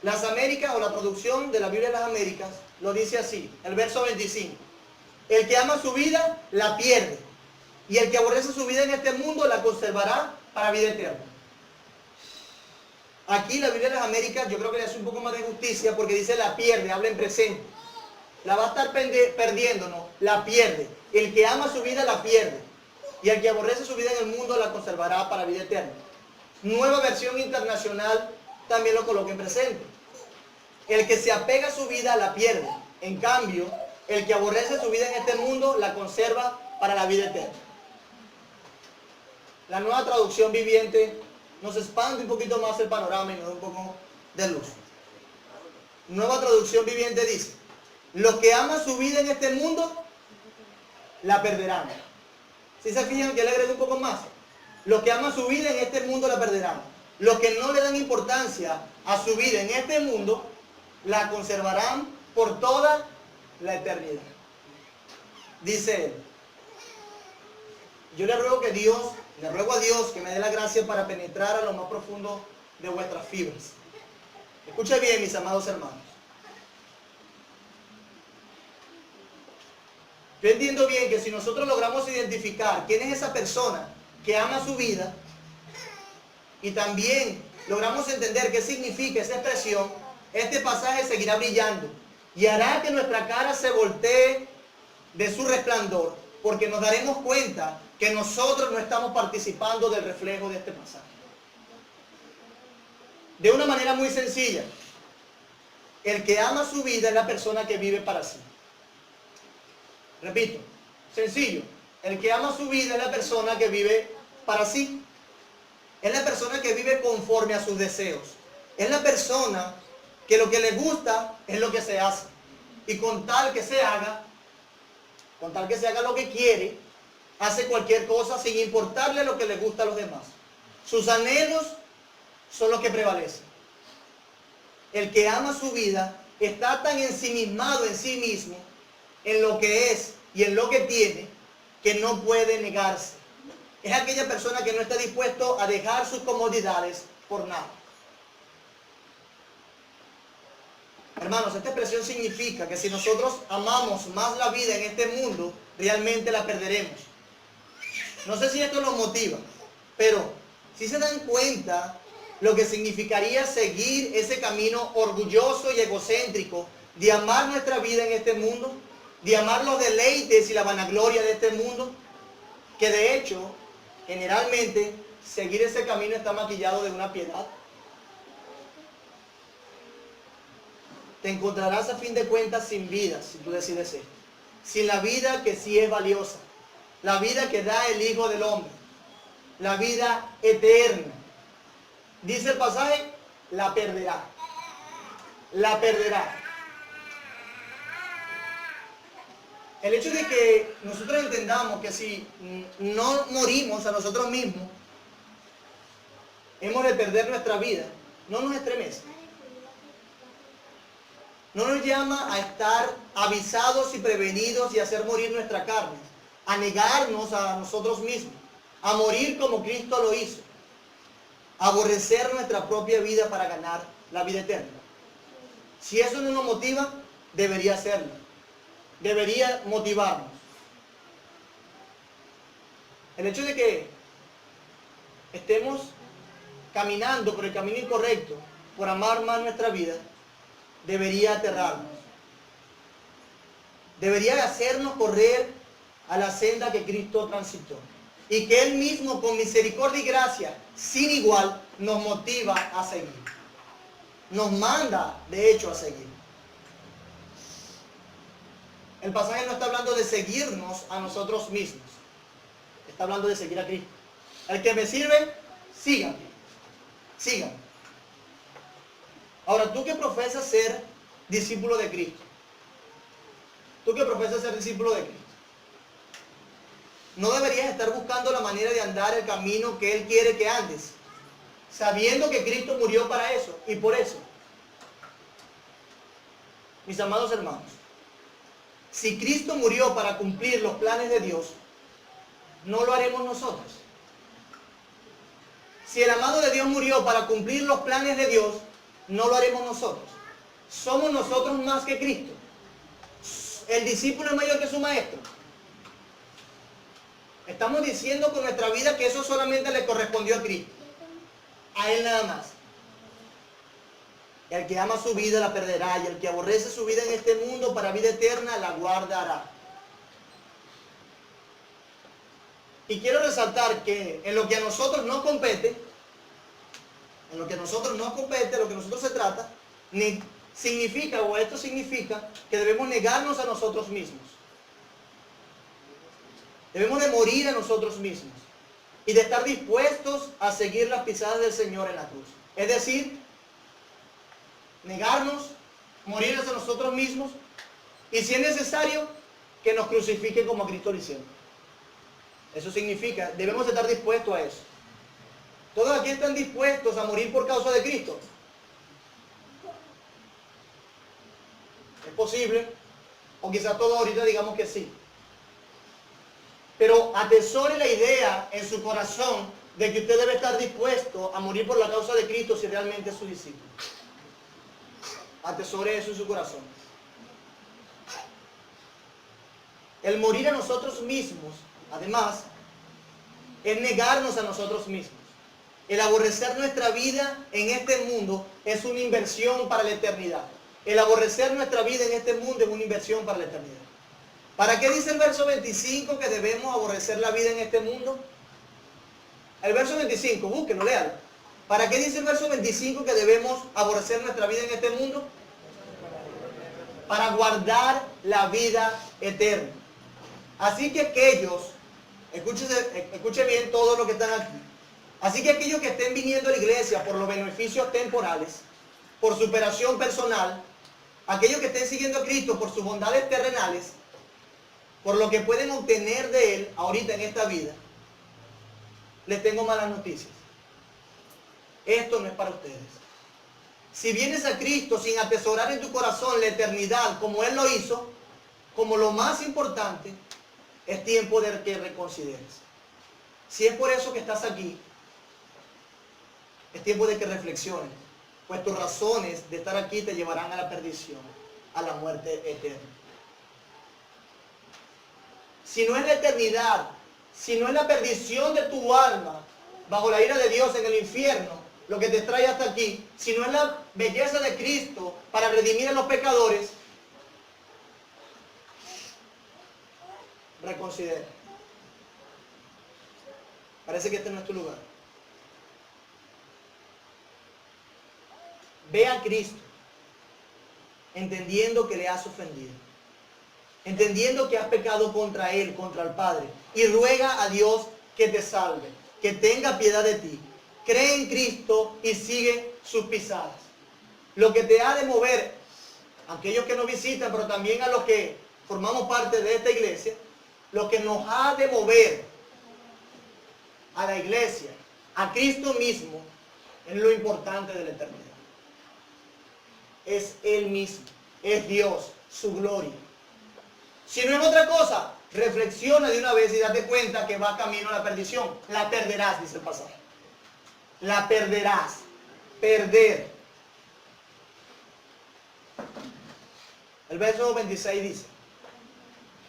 Speaker 1: Las Américas, o la traducción de la Biblia de las Américas, lo dice así, el verso 25. El que ama su vida, la pierde. Y el que aborrece su vida en este mundo, la conservará para vida eterna. Aquí la Biblia de las Américas, yo creo que le hace un poco más de justicia, porque dice la pierde, habla en presente. La va a estar perdiendo, no, la pierde. El que ama su vida, la pierde. Y el que aborrece su vida en el mundo, la conservará para vida eterna. Nueva versión internacional también lo coloca en presente. El que se apega a su vida la pierde. En cambio, el que aborrece su vida en este mundo la conserva para la vida eterna. La nueva traducción viviente nos expande un poquito más el panorama y nos da un poco de luz. Nueva traducción viviente dice: los que aman su vida en este mundo la perderán. ¿Sí se fijan que le agrego un poco más? Los que aman su vida en este mundo la perderán. Los que no le dan importancia a su vida en este mundo la conservarán por toda la eternidad. Dice él. Yo le ruego a Dios que me dé la gracia para penetrar a lo más profundo de vuestras fibras. Escucha bien, mis amados hermanos. Yo entiendo bien que si nosotros logramos identificar quién es esa persona que ama su vida y también logramos entender qué significa esa expresión, este pasaje seguirá brillando y hará que nuestra cara se voltee de su resplandor, porque nos daremos cuenta que nosotros no estamos participando del reflejo de este pasaje. De una manera muy sencilla, el que ama su vida es la persona que vive para sí. Repito, sencillo, el que ama su vida es la persona que vive para sí. Es la persona que vive conforme a sus deseos. Es la persona que lo que le gusta es lo que se hace. Y con tal que se haga lo que quiere, hace cualquier cosa sin importarle lo que le gusta a los demás. Sus anhelos son los que prevalecen. El que ama su vida está tan ensimismado en sí mismo, en lo que es y en lo que tiene, que no puede negarse. Es aquella persona que no está dispuesto a dejar sus comodidades por nada. Hermanos, esta expresión significa que si nosotros amamos más la vida en este mundo, realmente la perderemos. No sé si esto los motiva, pero si se dan cuenta lo que significaría seguir ese camino orgulloso y egocéntrico de amar nuestra vida en este mundo, de amar los deleites y la vanagloria de este mundo, que de hecho, generalmente, seguir ese camino está maquillado de una piedad. Te encontrarás a fin de cuentas sin vida, si tú decides esto. Sin la vida que sí es valiosa. La vida que da el Hijo del Hombre. La vida eterna. Dice el pasaje, la perderá. La perderá. El hecho de que nosotros entendamos que si no morimos a nosotros mismos, hemos de perder nuestra vida, no nos estremece. No nos llama a estar avisados y prevenidos y a hacer morir nuestra carne, a negarnos a nosotros mismos, a morir como Cristo lo hizo, a aborrecer nuestra propia vida para ganar la vida eterna. Si eso no nos motiva, debería hacerlo. Debería motivarnos. El hecho de que estemos caminando por el camino incorrecto, por amar más nuestra vida, debería aterrarnos. Debería hacernos correr a la senda que Cristo transitó. Y que Él mismo, con misericordia y gracia, sin igual, nos motiva a seguir. Nos manda, de hecho, a seguir. El pasaje no está hablando de seguirnos a nosotros mismos. Está hablando de seguir a Cristo. El que me sirve, síganme. Síganme. Ahora, tú que profesas ser discípulo de Cristo, Tú que profesas ser discípulo de Cristo. No deberías estar buscando la manera de andar el camino que Él quiere que andes, sabiendo que Cristo murió para eso y por eso. Mis amados hermanos, si Cristo murió para cumplir los planes de Dios, no lo haremos nosotros. Si el amado de Dios murió para cumplir los planes de Dios, no lo haremos nosotros. Somos nosotros más que Cristo. El discípulo es mayor que su maestro. Estamos diciendo con nuestra vida que eso solamente le correspondió a Cristo. A Él nada más. El que ama su vida la perderá, y el que aborrece su vida en este mundo para vida eterna la guardará. Y quiero resaltar que en lo que a nosotros nos compete, lo que a nosotros se trata, significa, o esto significa, que debemos negarnos a nosotros mismos. Debemos de morir a nosotros mismos y de estar dispuestos a seguir las pisadas del Señor en la cruz. Es decir, negarnos, morir a nosotros mismos y si es necesario, que nos crucifiquen como Cristo lo hicieron. Eso significa, debemos de estar dispuestos a eso. ¿Todos aquí están dispuestos a morir por causa de Cristo? ¿Es posible? O quizás todos ahorita digamos que sí. Pero atesore la idea en su corazón de que usted debe estar dispuesto a morir por la causa de Cristo si realmente es su discípulo. Atesore eso en su corazón. El morir a nosotros mismos, además, es negarnos a nosotros mismos. El aborrecer nuestra vida en este mundo es una inversión para la eternidad. El aborrecer nuestra vida en este mundo es una inversión para la eternidad. ¿Para qué dice el verso 25 que debemos aborrecer la vida en este mundo? El verso 25, búsquenlo, léalo. ¿Para qué dice el verso 25 que debemos aborrecer nuestra vida en este mundo? Para guardar la vida eterna. Así que aquellos, escuche bien todo lo que están aquí. Así que aquellos que estén viniendo a la iglesia por los beneficios temporales, por superación personal, aquellos que estén siguiendo a Cristo por sus bondades terrenales, por lo que pueden obtener de Él ahorita en esta vida, les tengo malas noticias. Esto no es para ustedes. Si vienes a Cristo sin atesorar en tu corazón la eternidad como Él lo hizo, como lo más importante, es tiempo de que reconsideres. Si es por eso que estás aquí, es tiempo de que reflexiones, pues tus razones de estar aquí te llevarán a la perdición, a la muerte eterna. Si no es la eternidad, si no es la perdición de tu alma bajo la ira de Dios en el infierno, lo que te trae hasta aquí, si no es la belleza de Cristo para redimir a los pecadores, reconsidera. Parece que este no es tu lugar. Ve a Cristo, entendiendo que le has ofendido, entendiendo que has pecado contra Él, contra el Padre, y ruega a Dios que te salve, que tenga piedad de ti. Cree en Cristo y sigue sus pisadas. Lo que te ha de mover, a aquellos que nos visitan, pero también a los que formamos parte de esta iglesia, lo que nos ha de mover a la iglesia, a Cristo mismo, es lo importante de la eternidad. Es Él mismo, es Dios, su gloria. Si no es otra cosa, reflexiona de una vez y date cuenta que va camino a la perdición. La perderás, dice el pasaje. La perderás. Perder. El verso 26 dice: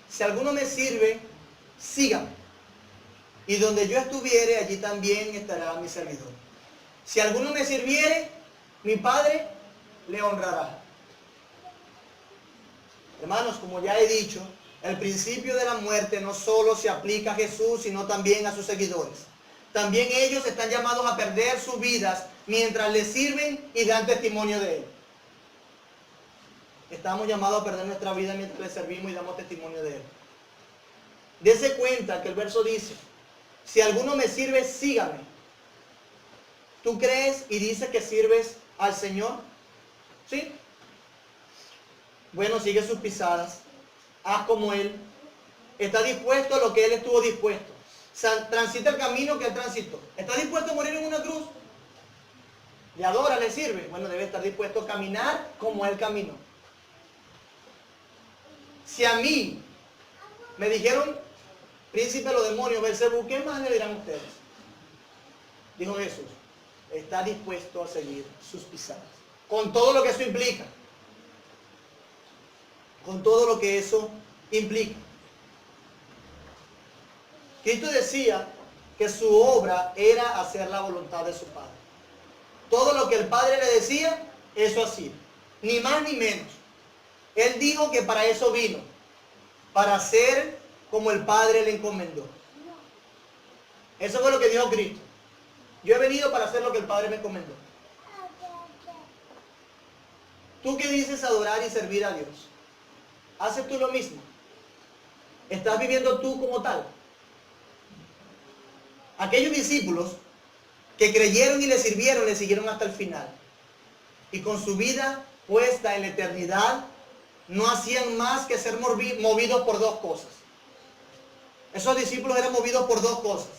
Speaker 1: si alguno me sirve, sígame. Y donde yo estuviere, allí también estará mi servidor. Si alguno me sirviere, mi Padre le honrará. Hermanos, como ya he dicho, el principio de la muerte no solo se aplica a Jesús, sino también a sus seguidores. También ellos están llamados a perder sus vidas mientras les sirven y dan testimonio de Él. Estamos llamados a perder nuestra vida mientras le servimos y damos testimonio de Él. Dese cuenta que el verso dice: si alguno me sirve, sígame. ¿Tú crees y dices que sirves al Señor? ¿Sí? Bueno, sigue sus pisadas. haz como Él. Está dispuesto a lo que Él estuvo dispuesto. Transita el camino que Él transitó. ¿Está dispuesto a morir en una cruz? ¿Le adora, le sirve? Bueno, debe estar dispuesto a caminar como Él caminó. Si a mí me dijeron, príncipe de los demonios, Belcebú, ¿qué más le dirán ustedes? Dijo Jesús, está dispuesto a seguir sus pisadas. Con todo lo que eso implica. Con todo lo que eso implica. Cristo decía que su obra era hacer la voluntad de su Padre. Todo lo que el Padre le decía, eso hacía. Ni más ni menos. Él dijo que para eso vino. Para hacer como el Padre le encomendó. Eso fue lo que dijo Cristo. Yo he venido para hacer lo que el Padre me encomendó. ¿Tú qué dices adorar y servir a Dios? ¿Haces tú lo mismo? ¿Estás viviendo tú como tal? Aquellos discípulos que creyeron y le sirvieron, le siguieron hasta el final. Y con su vida puesta en la eternidad, no hacían más que ser movidos por dos cosas. Esos discípulos eran movidos por dos cosas.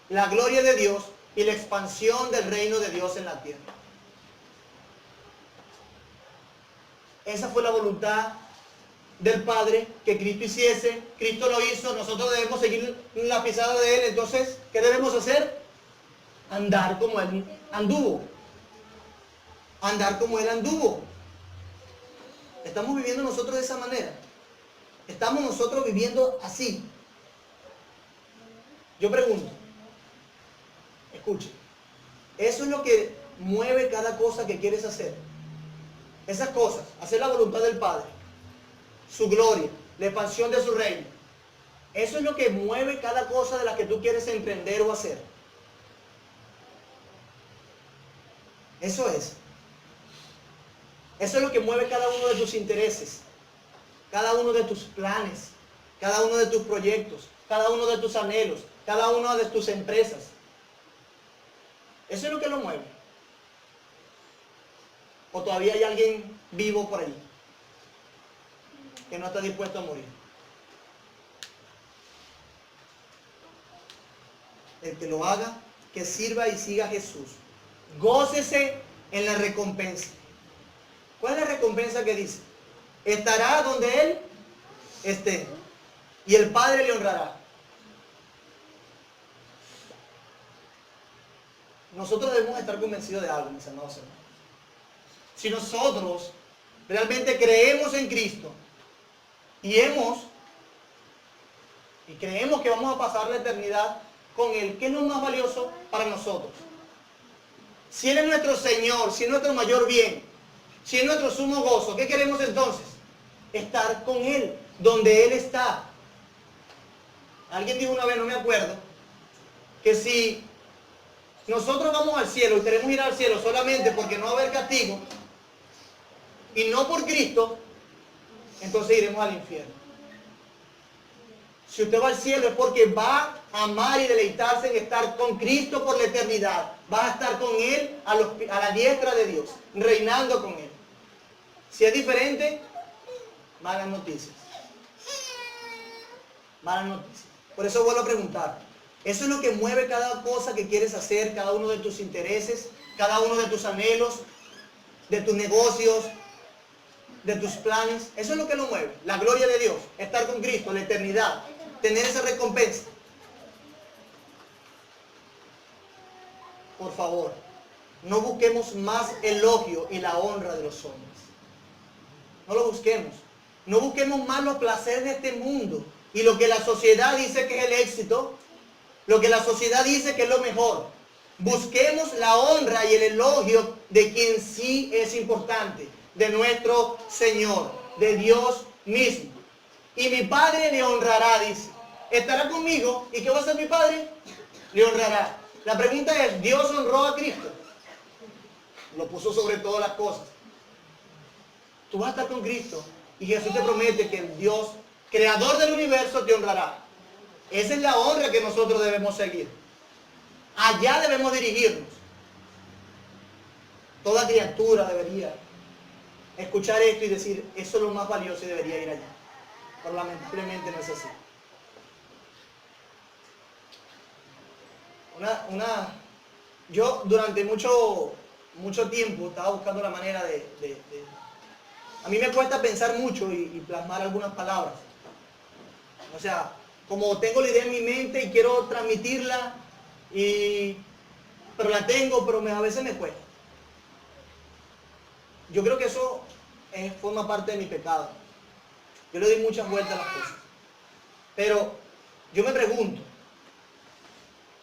Speaker 1: La gloria de Dios y la expansión del reino de Dios en la tierra. Esa fue la voluntad del Padre, que Cristo hiciese. Cristo lo hizo, nosotros debemos seguir la pisada de Él. Entonces, ¿qué debemos hacer? Andar como Él anduvo. Andar como Él anduvo. ¿Estamos viviendo nosotros de esa manera? ¿Estamos nosotros viviendo así? Yo pregunto, escuche, eso es lo que mueve cada cosa que quieres hacer. Esas cosas, hacer la voluntad del Padre, su gloria, la expansión de su reino. Eso es lo que mueve cada cosa de la que tú quieres emprender o hacer. Eso es. Eso es lo que mueve cada uno de tus intereses, cada uno de tus planes, cada uno de tus proyectos, cada uno de tus anhelos, cada una de tus empresas. Eso es lo que lo mueve. ¿O todavía hay alguien vivo por ahí que no está dispuesto a morir? El que lo haga, que sirva y siga a Jesús. Gócese en la recompensa. ¿Cuál es la recompensa que dice? Estará donde Él esté, y el Padre le honrará. Nosotros debemos estar convencidos de algo, mis amados hermanos. Si nosotros realmente creemos en Cristo y creemos que vamos a pasar la eternidad con Él, ¿qué es lo más valioso para nosotros? Si Él es nuestro Señor, si es nuestro mayor bien, si es nuestro sumo gozo, ¿qué queremos entonces? Estar con Él, donde Él está. Alguien dijo una vez, no me acuerdo, que si nosotros vamos al cielo y queremos ir al cielo solamente porque no va a haber castigo y no por Cristo, entonces iremos al infierno. Si usted va al cielo es porque va a amar y deleitarse en estar con Cristo por la eternidad. Va a estar con Él a la diestra de Dios, reinando con Él. Si es diferente, malas noticias. Malas noticias. Por eso vuelvo a preguntar. Eso es lo que mueve cada cosa que quieres hacer, cada uno de tus intereses, cada uno de tus anhelos, de tus negocios, de tus planes. Eso es lo que lo mueve. La gloria de Dios, estar con Cristo, la eternidad, tener esa recompensa. Por favor, no busquemos más elogio y la honra de los hombres. No lo busquemos. No busquemos más los placeres de este mundo y lo que la sociedad dice que es el éxito, lo que la sociedad dice que es lo mejor. Busquemos la honra y el elogio de quien sí es importante, de nuestro Señor, de Dios mismo. Y mi Padre le honrará, dice. Estará conmigo. ¿Y qué va a hacer mi Padre? Le honrará. La pregunta es, ¿Dios honró a Cristo? Lo puso sobre todas las cosas. Tú vas a estar con Cristo y Jesús te promete que el Dios, creador del universo, te honrará. Esa es la honra que nosotros debemos seguir. Allá debemos dirigirnos. Toda criatura debería escuchar esto y decir, eso es lo más valioso y debería ir allá. pero lamentablemente no es así. Yo durante mucho tiempo estaba buscando la manera a mí me cuesta pensar mucho y plasmar algunas palabras. O sea, como tengo la idea en mi mente y quiero transmitirla, pero la tengo, pero a veces me cuesta. Yo creo que eso forma parte de mi pecado. Yo le doy muchas vueltas a las cosas. Pero yo me pregunto,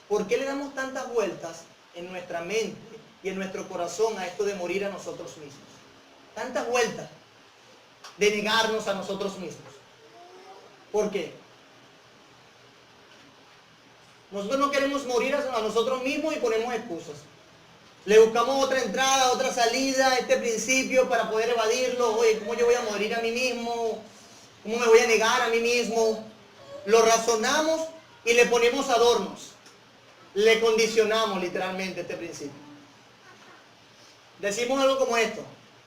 Speaker 1: ¿por qué le damos tantas vueltas en nuestra mente y en nuestro corazón a esto de morir a nosotros mismos? Tantas vueltas de negarnos a nosotros mismos. ¿Por qué? Nosotros no queremos morir a nosotros mismos y ponemos excusas. Le buscamos otra entrada, otra salida, este principio para poder evadirlo. Oye, ¿cómo yo voy a morir a mí mismo? ¿Cómo me voy a negar a mí mismo? Lo razonamos y le ponemos adornos. Le condicionamos literalmente este principio. Decimos algo como esto.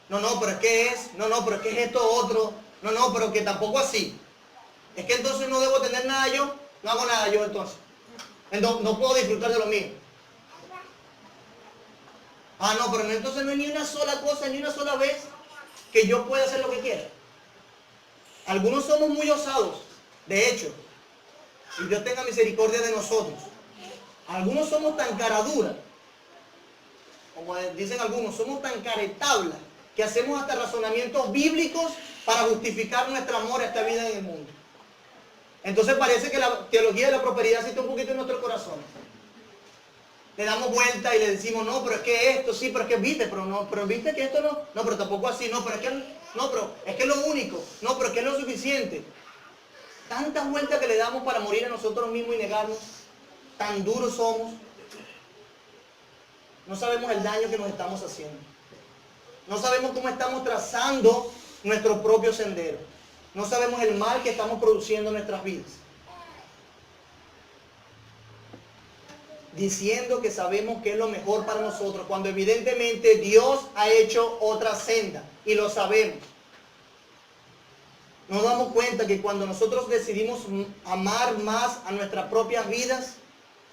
Speaker 1: No, pero es que es. No, pero es que es esto otro. No, pero que tampoco así. Es que entonces no debo tener nada yo. No hago nada yo entonces. No puedo disfrutar de lo mío. No, pero entonces no hay ni una sola cosa, ni una sola vez que yo pueda hacer lo que quiera. Algunos somos muy osados. De hecho, y Dios tenga misericordia de nosotros. Algunos somos tan caraduras, como dicen algunos, somos tan caretablas, que hacemos hasta razonamientos bíblicos para justificar nuestro amor a esta vida en el mundo. Entonces parece que la teología de la prosperidad está un poquito en nuestro corazón. Le damos vuelta y le decimos, no, pero es que esto, sí, pero es que viste, pero viste que esto no, pero tampoco así, no, pero es que, no, pero es que es lo único, no, pero es que es lo suficiente. Tantas vueltas que le damos para morir a nosotros mismos y negarnos, tan duros somos, no sabemos el daño que nos estamos haciendo. No sabemos cómo estamos trazando nuestro propio sendero. No sabemos el mal que estamos produciendo en nuestras vidas. Diciendo que sabemos que es lo mejor para nosotros, cuando evidentemente Dios ha hecho otra senda y lo sabemos. Nos damos cuenta que cuando nosotros decidimos amar más a nuestras propias vidas,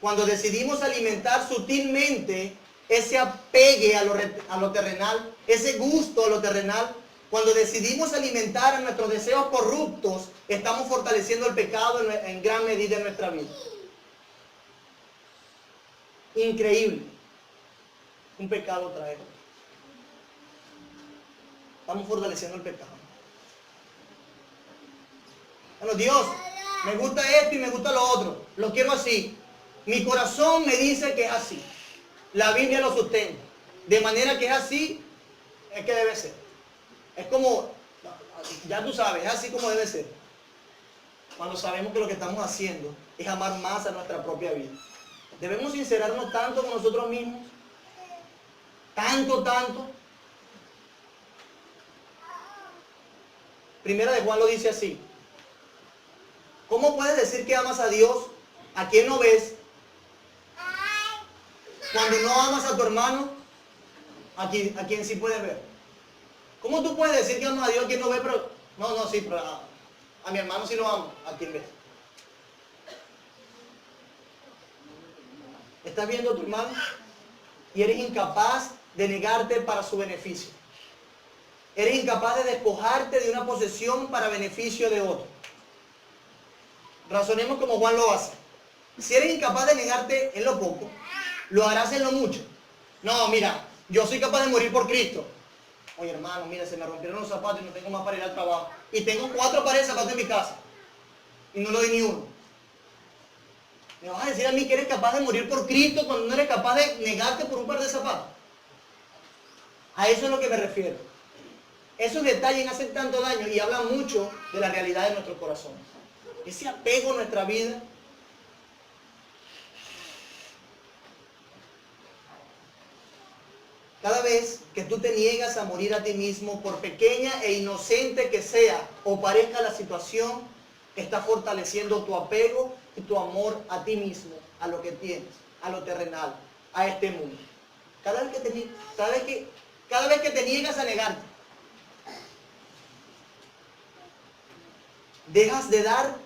Speaker 1: cuando decidimos alimentar sutilmente ese apegue a lo terrenal, ese gusto a lo terrenal, cuando decidimos alimentar a nuestros deseos corruptos, estamos fortaleciendo el pecado en gran medida en nuestra vida. Increíble. Un pecado trae otro. Estamos fortaleciendo el pecado. Bueno, Dios, me gusta esto y me gusta lo otro. Lo quiero así. Mi corazón me dice que es así. La Biblia lo sustenta. De manera que es así, es que debe ser. Es como, ya tú sabes, es así como debe ser. Cuando sabemos que lo que estamos haciendo es amar más a nuestra propia vida. Debemos sincerarnos tanto con nosotros mismos. Tanto. Primera de Juan lo dice así. ¿Cómo puedes decir que amas a Dios a quien no ves? Cuando no amas a tu hermano, a quien sí puedes ver. ¿Cómo tú puedes decir que amas a Dios a quien no ves? Pero sí, pero a mi hermano sí lo amo, a quien ves. ¿Estás viendo a tu hermano? Y eres incapaz de negarte para su beneficio. Eres incapaz de despojarte de una posesión para beneficio de otro. Razonemos como Juan lo hace. Si eres incapaz de negarte en lo poco, lo harás en lo mucho. No, mira, yo soy capaz de morir por Cristo. Oye, hermano, mira, se me rompieron los zapatos y no tengo más para ir al trabajo. Y tengo 4 pares de zapatos en mi casa. Y no le doy ni uno. ¿Me vas a decir a mí que eres capaz de morir por Cristo cuando no eres capaz de negarte por un par de zapatos? A eso es lo que me refiero. Esos detalles hacen tanto daño y hablan mucho de la realidad de nuestro corazón. Ese apego a nuestra vida. Cada vez que tú te niegas a morir a ti mismo, por pequeña e inocente que sea o parezca la situación, estás fortaleciendo tu apego y tu amor a ti mismo, a lo que tienes, a lo terrenal, a este mundo. Cada vez que te niegas a negarte. dejas de dar,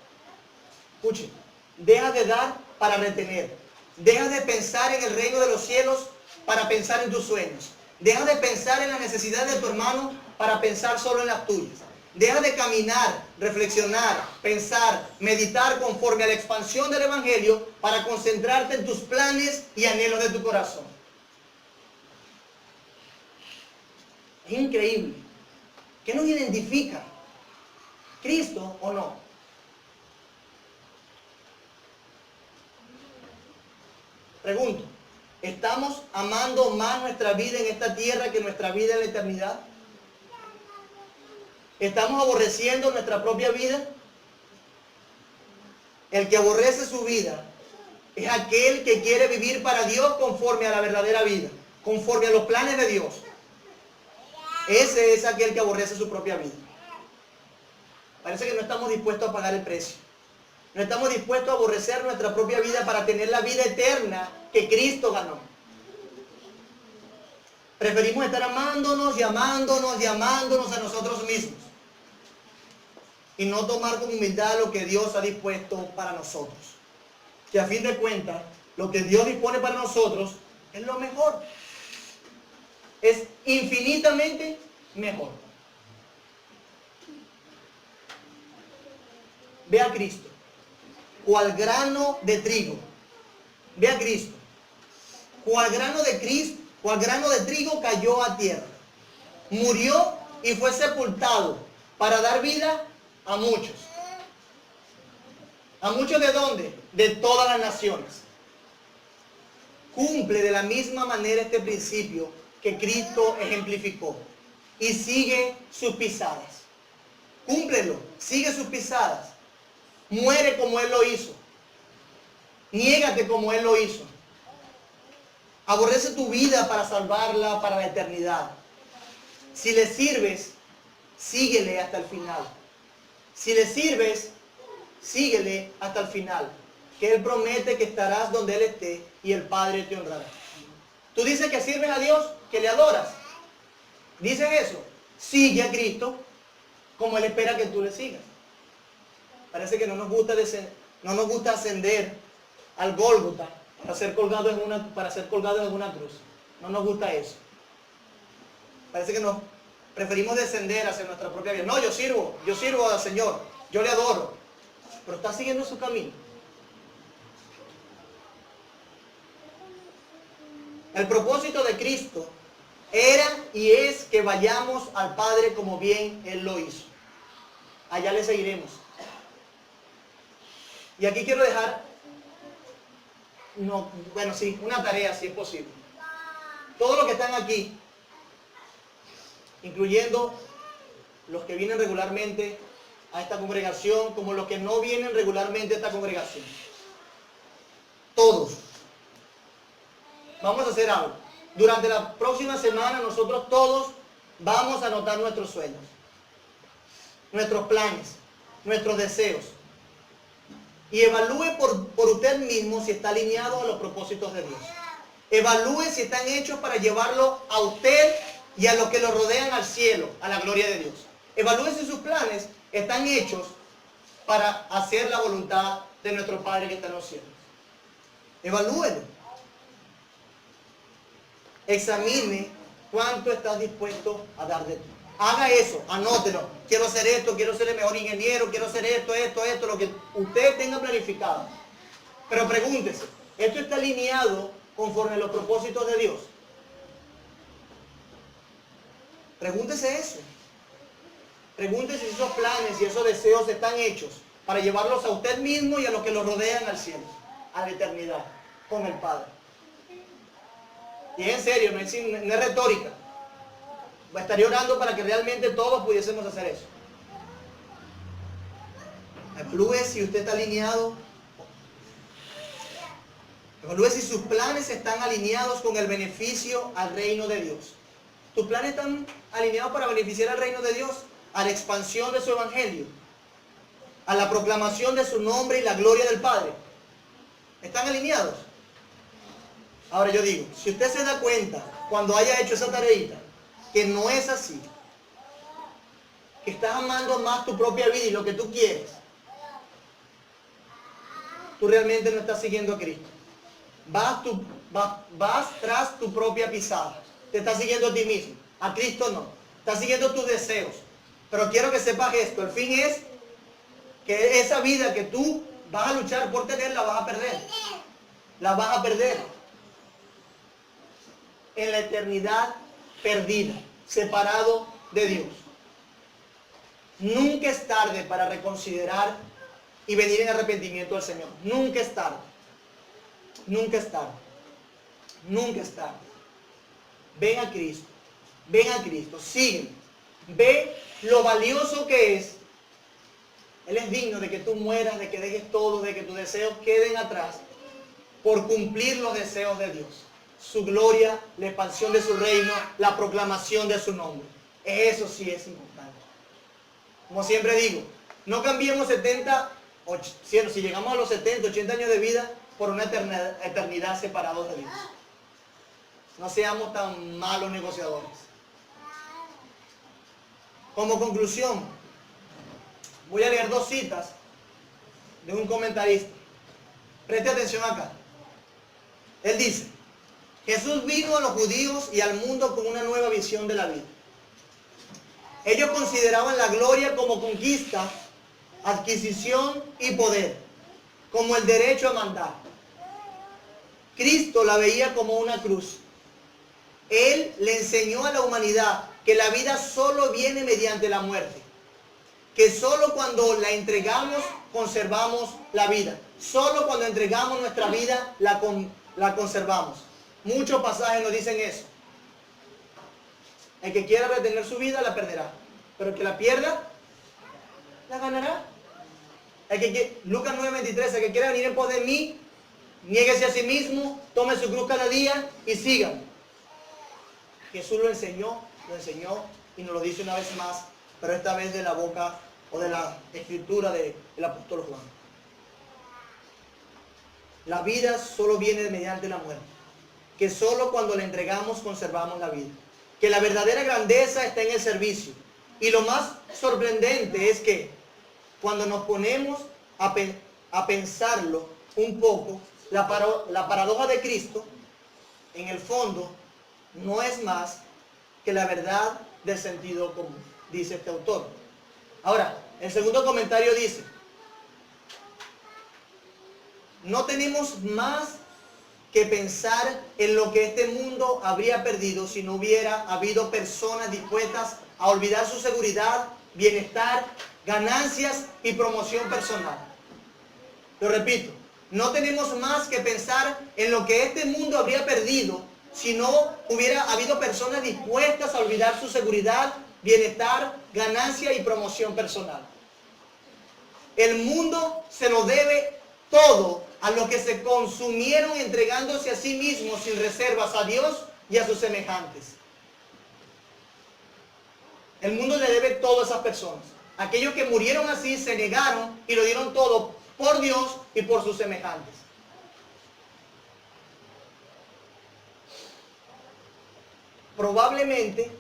Speaker 1: escuche, dejas de dar para retener. Dejas de pensar en el reino de los cielos para pensar en tus sueños. Dejas de pensar en las necesidades de tu hermano para pensar solo en las tuyas. Dejas de caminar, reflexionar, pensar, meditar conforme a la expansión del Evangelio para concentrarte en tus planes y anhelos de tu corazón. Es increíble. ¿Qué nos identifica? ¿Cristo o no? Pregunto, ¿estamos amando más nuestra vida en esta tierra que nuestra vida en la eternidad? ¿Estamos aborreciendo nuestra propia vida? El que aborrece su vida es aquel que quiere vivir para Dios conforme a la verdadera vida, conforme a los planes de Dios. Ese es aquel que aborrece su propia vida. Parece que no estamos dispuestos a pagar el precio. No estamos dispuestos a aborrecer nuestra propia vida para tener la vida eterna que Cristo ganó. Preferimos estar amándonos y amándonos y amándonos a nosotros mismos. Y no tomar con humildad lo que Dios ha dispuesto para nosotros. Que a fin de cuentas, lo que Dios dispone para nosotros es lo mejor. Es infinitamente mejor. Ve a Cristo, cual grano de trigo. Ve a Cristo, cual grano de trigo cayó a tierra. Murió y fue sepultado para dar vida a muchos. ¿A muchos de dónde? De todas las naciones. Cumple de la misma manera este principio que Cristo ejemplificó y sigue sus pisadas. Cúmplelo, sigue sus pisadas. Muere como Él lo hizo. Niégate como Él lo hizo. Aborrece tu vida para salvarla para la eternidad. Si le sirves, síguele hasta el final. Si le sirves, síguele hasta el final. Que Él promete que estarás donde Él esté y el Padre te honrará. Tú dices que sirves a Dios, que le adoras. ¿Dices eso? Sigue a Cristo como Él espera que tú le sigas. Parece que no nos gusta ascender al Gólgota para ser colgado en una cruz. No nos gusta eso. Parece que preferimos descender hacia nuestra propia vida. No, yo sirvo al Señor, yo le adoro. Pero está siguiendo su camino. El propósito de Cristo era y es que vayamos al Padre como bien Él lo hizo. Allá le seguiremos. Y aquí quiero dejar, una tarea si es posible. Todos los que están aquí, incluyendo los que vienen regularmente a esta congregación, como los que no vienen regularmente a esta congregación. Todos. Vamos a hacer algo. Durante la próxima semana nosotros todos vamos a anotar nuestros sueños, nuestros planes, nuestros deseos. Y evalúe por usted mismo si está alineado a los propósitos de Dios. Evalúe si están hechos para llevarlo a usted y a los que lo rodean al cielo, a la gloria de Dios. Evalúe si sus planes están hechos para hacer la voluntad de nuestro Padre que está en los cielos. Evalúelo. Examine cuánto estás dispuesto a dar de ti. Haga eso, anótelo. Quiero hacer esto, quiero ser el mejor ingeniero, quiero hacer esto, lo que usted tenga planificado. Pero pregúntese, ¿esto está alineado conforme a los propósitos de Dios? Pregúntese eso. Pregúntese si esos planes y esos deseos están hechos para llevarlos a usted mismo y a los que lo rodean al cielo, a la eternidad, con el Padre. Y es en serio, no es retórica. Estaría orando para que realmente todos pudiésemos hacer eso. Evalúe si usted está alineado. Evalúe si sus planes están alineados con el beneficio al reino de Dios. ¿Tus planes están alineados para beneficiar al reino de Dios? A la expansión de su evangelio, a la proclamación de su nombre y la gloria del Padre. ¿Están alineados? Ahora yo digo, si usted se da cuenta cuando haya hecho esa tareita que no es así, que estás amando más tu propia vida y lo que tú quieres, tú realmente no estás siguiendo a Cristo. Vas tras tu propia pisada. Te estás siguiendo a ti mismo. A Cristo no. Estás siguiendo tus deseos. Pero quiero que sepas esto. El fin es que esa vida que tú vas a luchar por tener, la vas a perder. La vas a perder. En la eternidad perdida. Separado de Dios. Nunca es tarde para reconsiderar y venir en arrepentimiento al Señor. Nunca es tarde. Nunca es tarde. Nunca es tarde. Ven a Cristo. Ven a Cristo. Sigue. Ve lo valioso que es. Él es digno de que tú mueras, de que dejes todo, de que tus deseos queden atrás por cumplir los deseos de Dios. Su gloria, la expansión de su reino, la proclamación de su nombre. Eso sí es importante. Como siempre digo, no cambiemos 70, si llegamos a los 70, 80 años de vida por una eternidad separados de Dios. No seamos tan malos negociadores. Como conclusión, voy a leer 2 citas de un comentarista. Preste atención acá. Él dice: Jesús vino a los judíos y al mundo con una nueva visión de la vida. Ellos consideraban la gloria como conquista, adquisición y poder, como el derecho a mandar. Cristo la veía como una cruz. Él le enseñó a la humanidad que la vida solo viene mediante la muerte, que solo cuando la entregamos conservamos la vida, solo cuando entregamos nuestra vida la conservamos. Muchos pasajes nos dicen eso. El que quiera retener su vida la perderá, pero el que la pierda la ganará. Lucas 9:23, el que quiera venir en pos de mí, niéguese a sí mismo, tome su cruz cada día y sígame. Jesús lo enseñó y nos lo dice una vez más, pero esta vez de la boca o de la escritura del apóstol Juan. La vida solo viene mediante la muerte, que solo cuando la entregamos conservamos la vida, que la verdadera grandeza está en el servicio. Y lo más sorprendente es que cuando nos ponemos a pensarlo un poco, la paradoja de Cristo, en el fondo, no es más que la verdad del sentido común, dice este autor. Ahora, el segundo comentario dice: no tenemos más que pensar en lo que este mundo habría perdido si no hubiera habido personas dispuestas a olvidar su seguridad, bienestar, ganancias y promoción personal. Lo repito, no tenemos más que pensar en lo que este mundo habría perdido si no hubiera habido personas dispuestas a olvidar su seguridad, bienestar, ganancia y promoción personal. El mundo se lo debe todo a los que se consumieron entregándose a sí mismos sin reservas a Dios y a sus semejantes. El mundo le debe todo a esas personas. Aquellos que murieron así, se negaron y lo dieron todo por Dios y por sus semejantes. Probablemente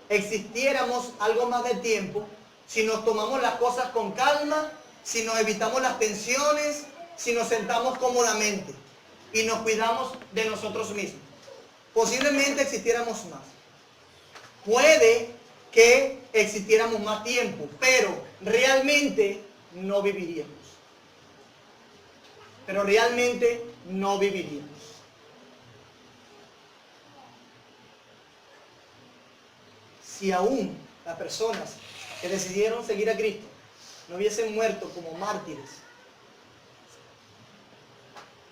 Speaker 1: existiéramos algo más de tiempo si nos tomamos las cosas con calma, si nos evitamos las tensiones, si nos sentamos cómodamente y nos cuidamos de nosotros mismos. Posiblemente existiéramos más. Puede que existiéramos más tiempo, pero realmente no viviríamos. Pero realmente no viviríamos. Si aún las personas que decidieron seguir a Cristo no hubiesen muerto como mártires,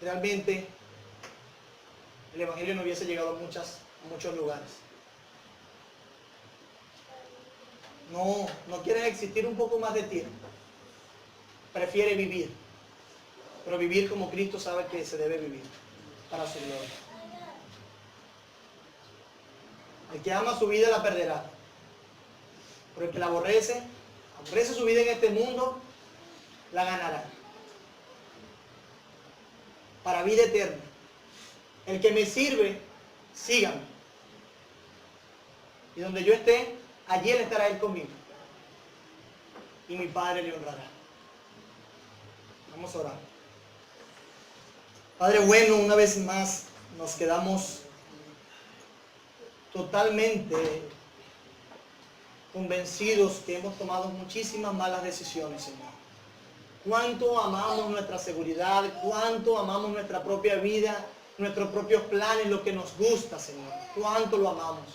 Speaker 1: realmente el Evangelio no hubiese llegado a muchos lugares. No quieres existir un poco más de tiempo. Prefiere vivir. Pero vivir como Cristo sabe que se debe vivir, para su gloria. El que ama su vida la perderá. Pero el que la aborrece su vida en este mundo, la ganará. Para vida eterna. El que me sirve, sígame. Y donde yo esté, allí Él estará Él conmigo. y mi Padre le honrará. Vamos a orar. Padre bueno, una vez más nos quedamos totalmente convencidos que hemos tomado muchísimas malas decisiones, Señor. Cuánto amamos nuestra seguridad, cuánto amamos nuestra propia vida, nuestros propios planes, lo que nos gusta, Señor. Cuánto lo amamos.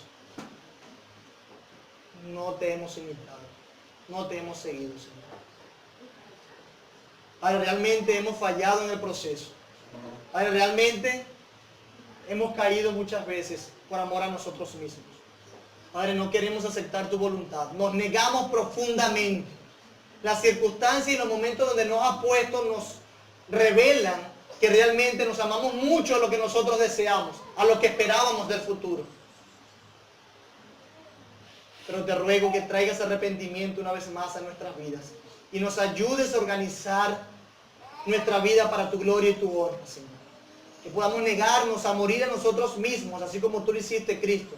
Speaker 1: No te hemos imitado, no te hemos seguido, Señor. Padre, realmente hemos fallado en el proceso. Padre, realmente hemos caído muchas veces por amor a nosotros mismos. Padre, no queremos aceptar tu voluntad. Nos negamos profundamente. Las circunstancias y los momentos donde nos has puesto nos revelan que realmente nos amamos mucho a lo que nosotros deseamos, a lo que esperábamos del futuro. Pero te ruego que traigas arrepentimiento una vez más a nuestras vidas y nos ayudes a organizar nuestra vida para tu gloria y tu honra, Señor. Que podamos negarnos a morir a nosotros mismos, así como tú lo hiciste, Cristo.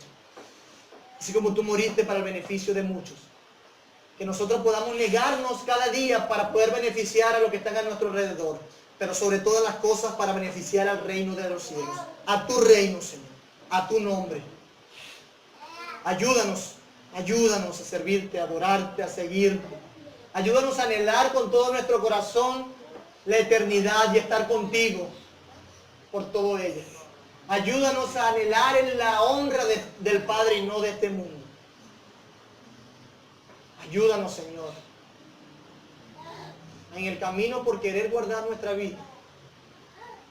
Speaker 1: Así como tú moriste para el beneficio de muchos. Que nosotros podamos negarnos cada día para poder beneficiar a los que están a nuestro alrededor. Pero sobre todas las cosas para beneficiar al reino de los cielos. A tu reino, Señor. A tu nombre. Ayúdanos a servirte, a adorarte, a seguirte. Ayúdanos a anhelar con todo nuestro corazón la eternidad y estar contigo por todo ello. Ayúdanos a anhelar en la honra del Padre y no de este mundo. Ayúdanos, Señor, en el camino por querer guardar nuestra vida.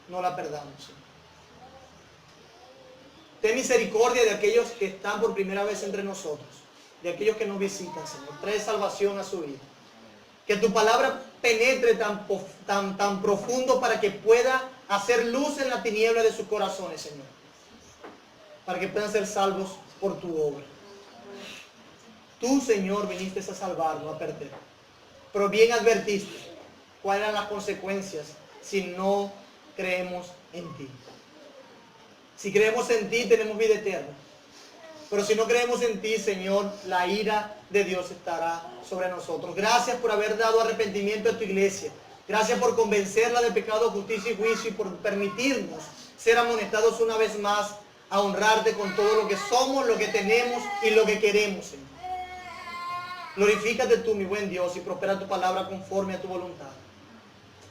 Speaker 1: No la perdamos, Señor. Ten misericordia de aquellos que están por primera vez entre nosotros, de aquellos que nos visitan, Señor. Trae salvación a su vida. Que tu palabra penetre tan profundo para que pueda hacer luz en la tiniebla de sus corazones, Señor. Para que puedan ser salvos por tu obra. Tú, Señor, viniste a salvar, no a perder. Pero bien advertiste cuáles eran las consecuencias si no creemos en ti. Si creemos en ti, tenemos vida eterna. Pero si no creemos en ti, Señor, la ira de Dios estará sobre nosotros. Gracias por haber dado arrepentimiento a tu iglesia. Gracias por convencerla de pecado, justicia y juicio y por permitirnos ser amonestados una vez más a honrarte con todo lo que somos, lo que tenemos y lo que queremos, Señor. Glorifícate tú, mi buen Dios, y prospera tu palabra conforme a tu voluntad.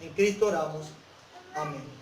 Speaker 1: En Cristo oramos. Amén.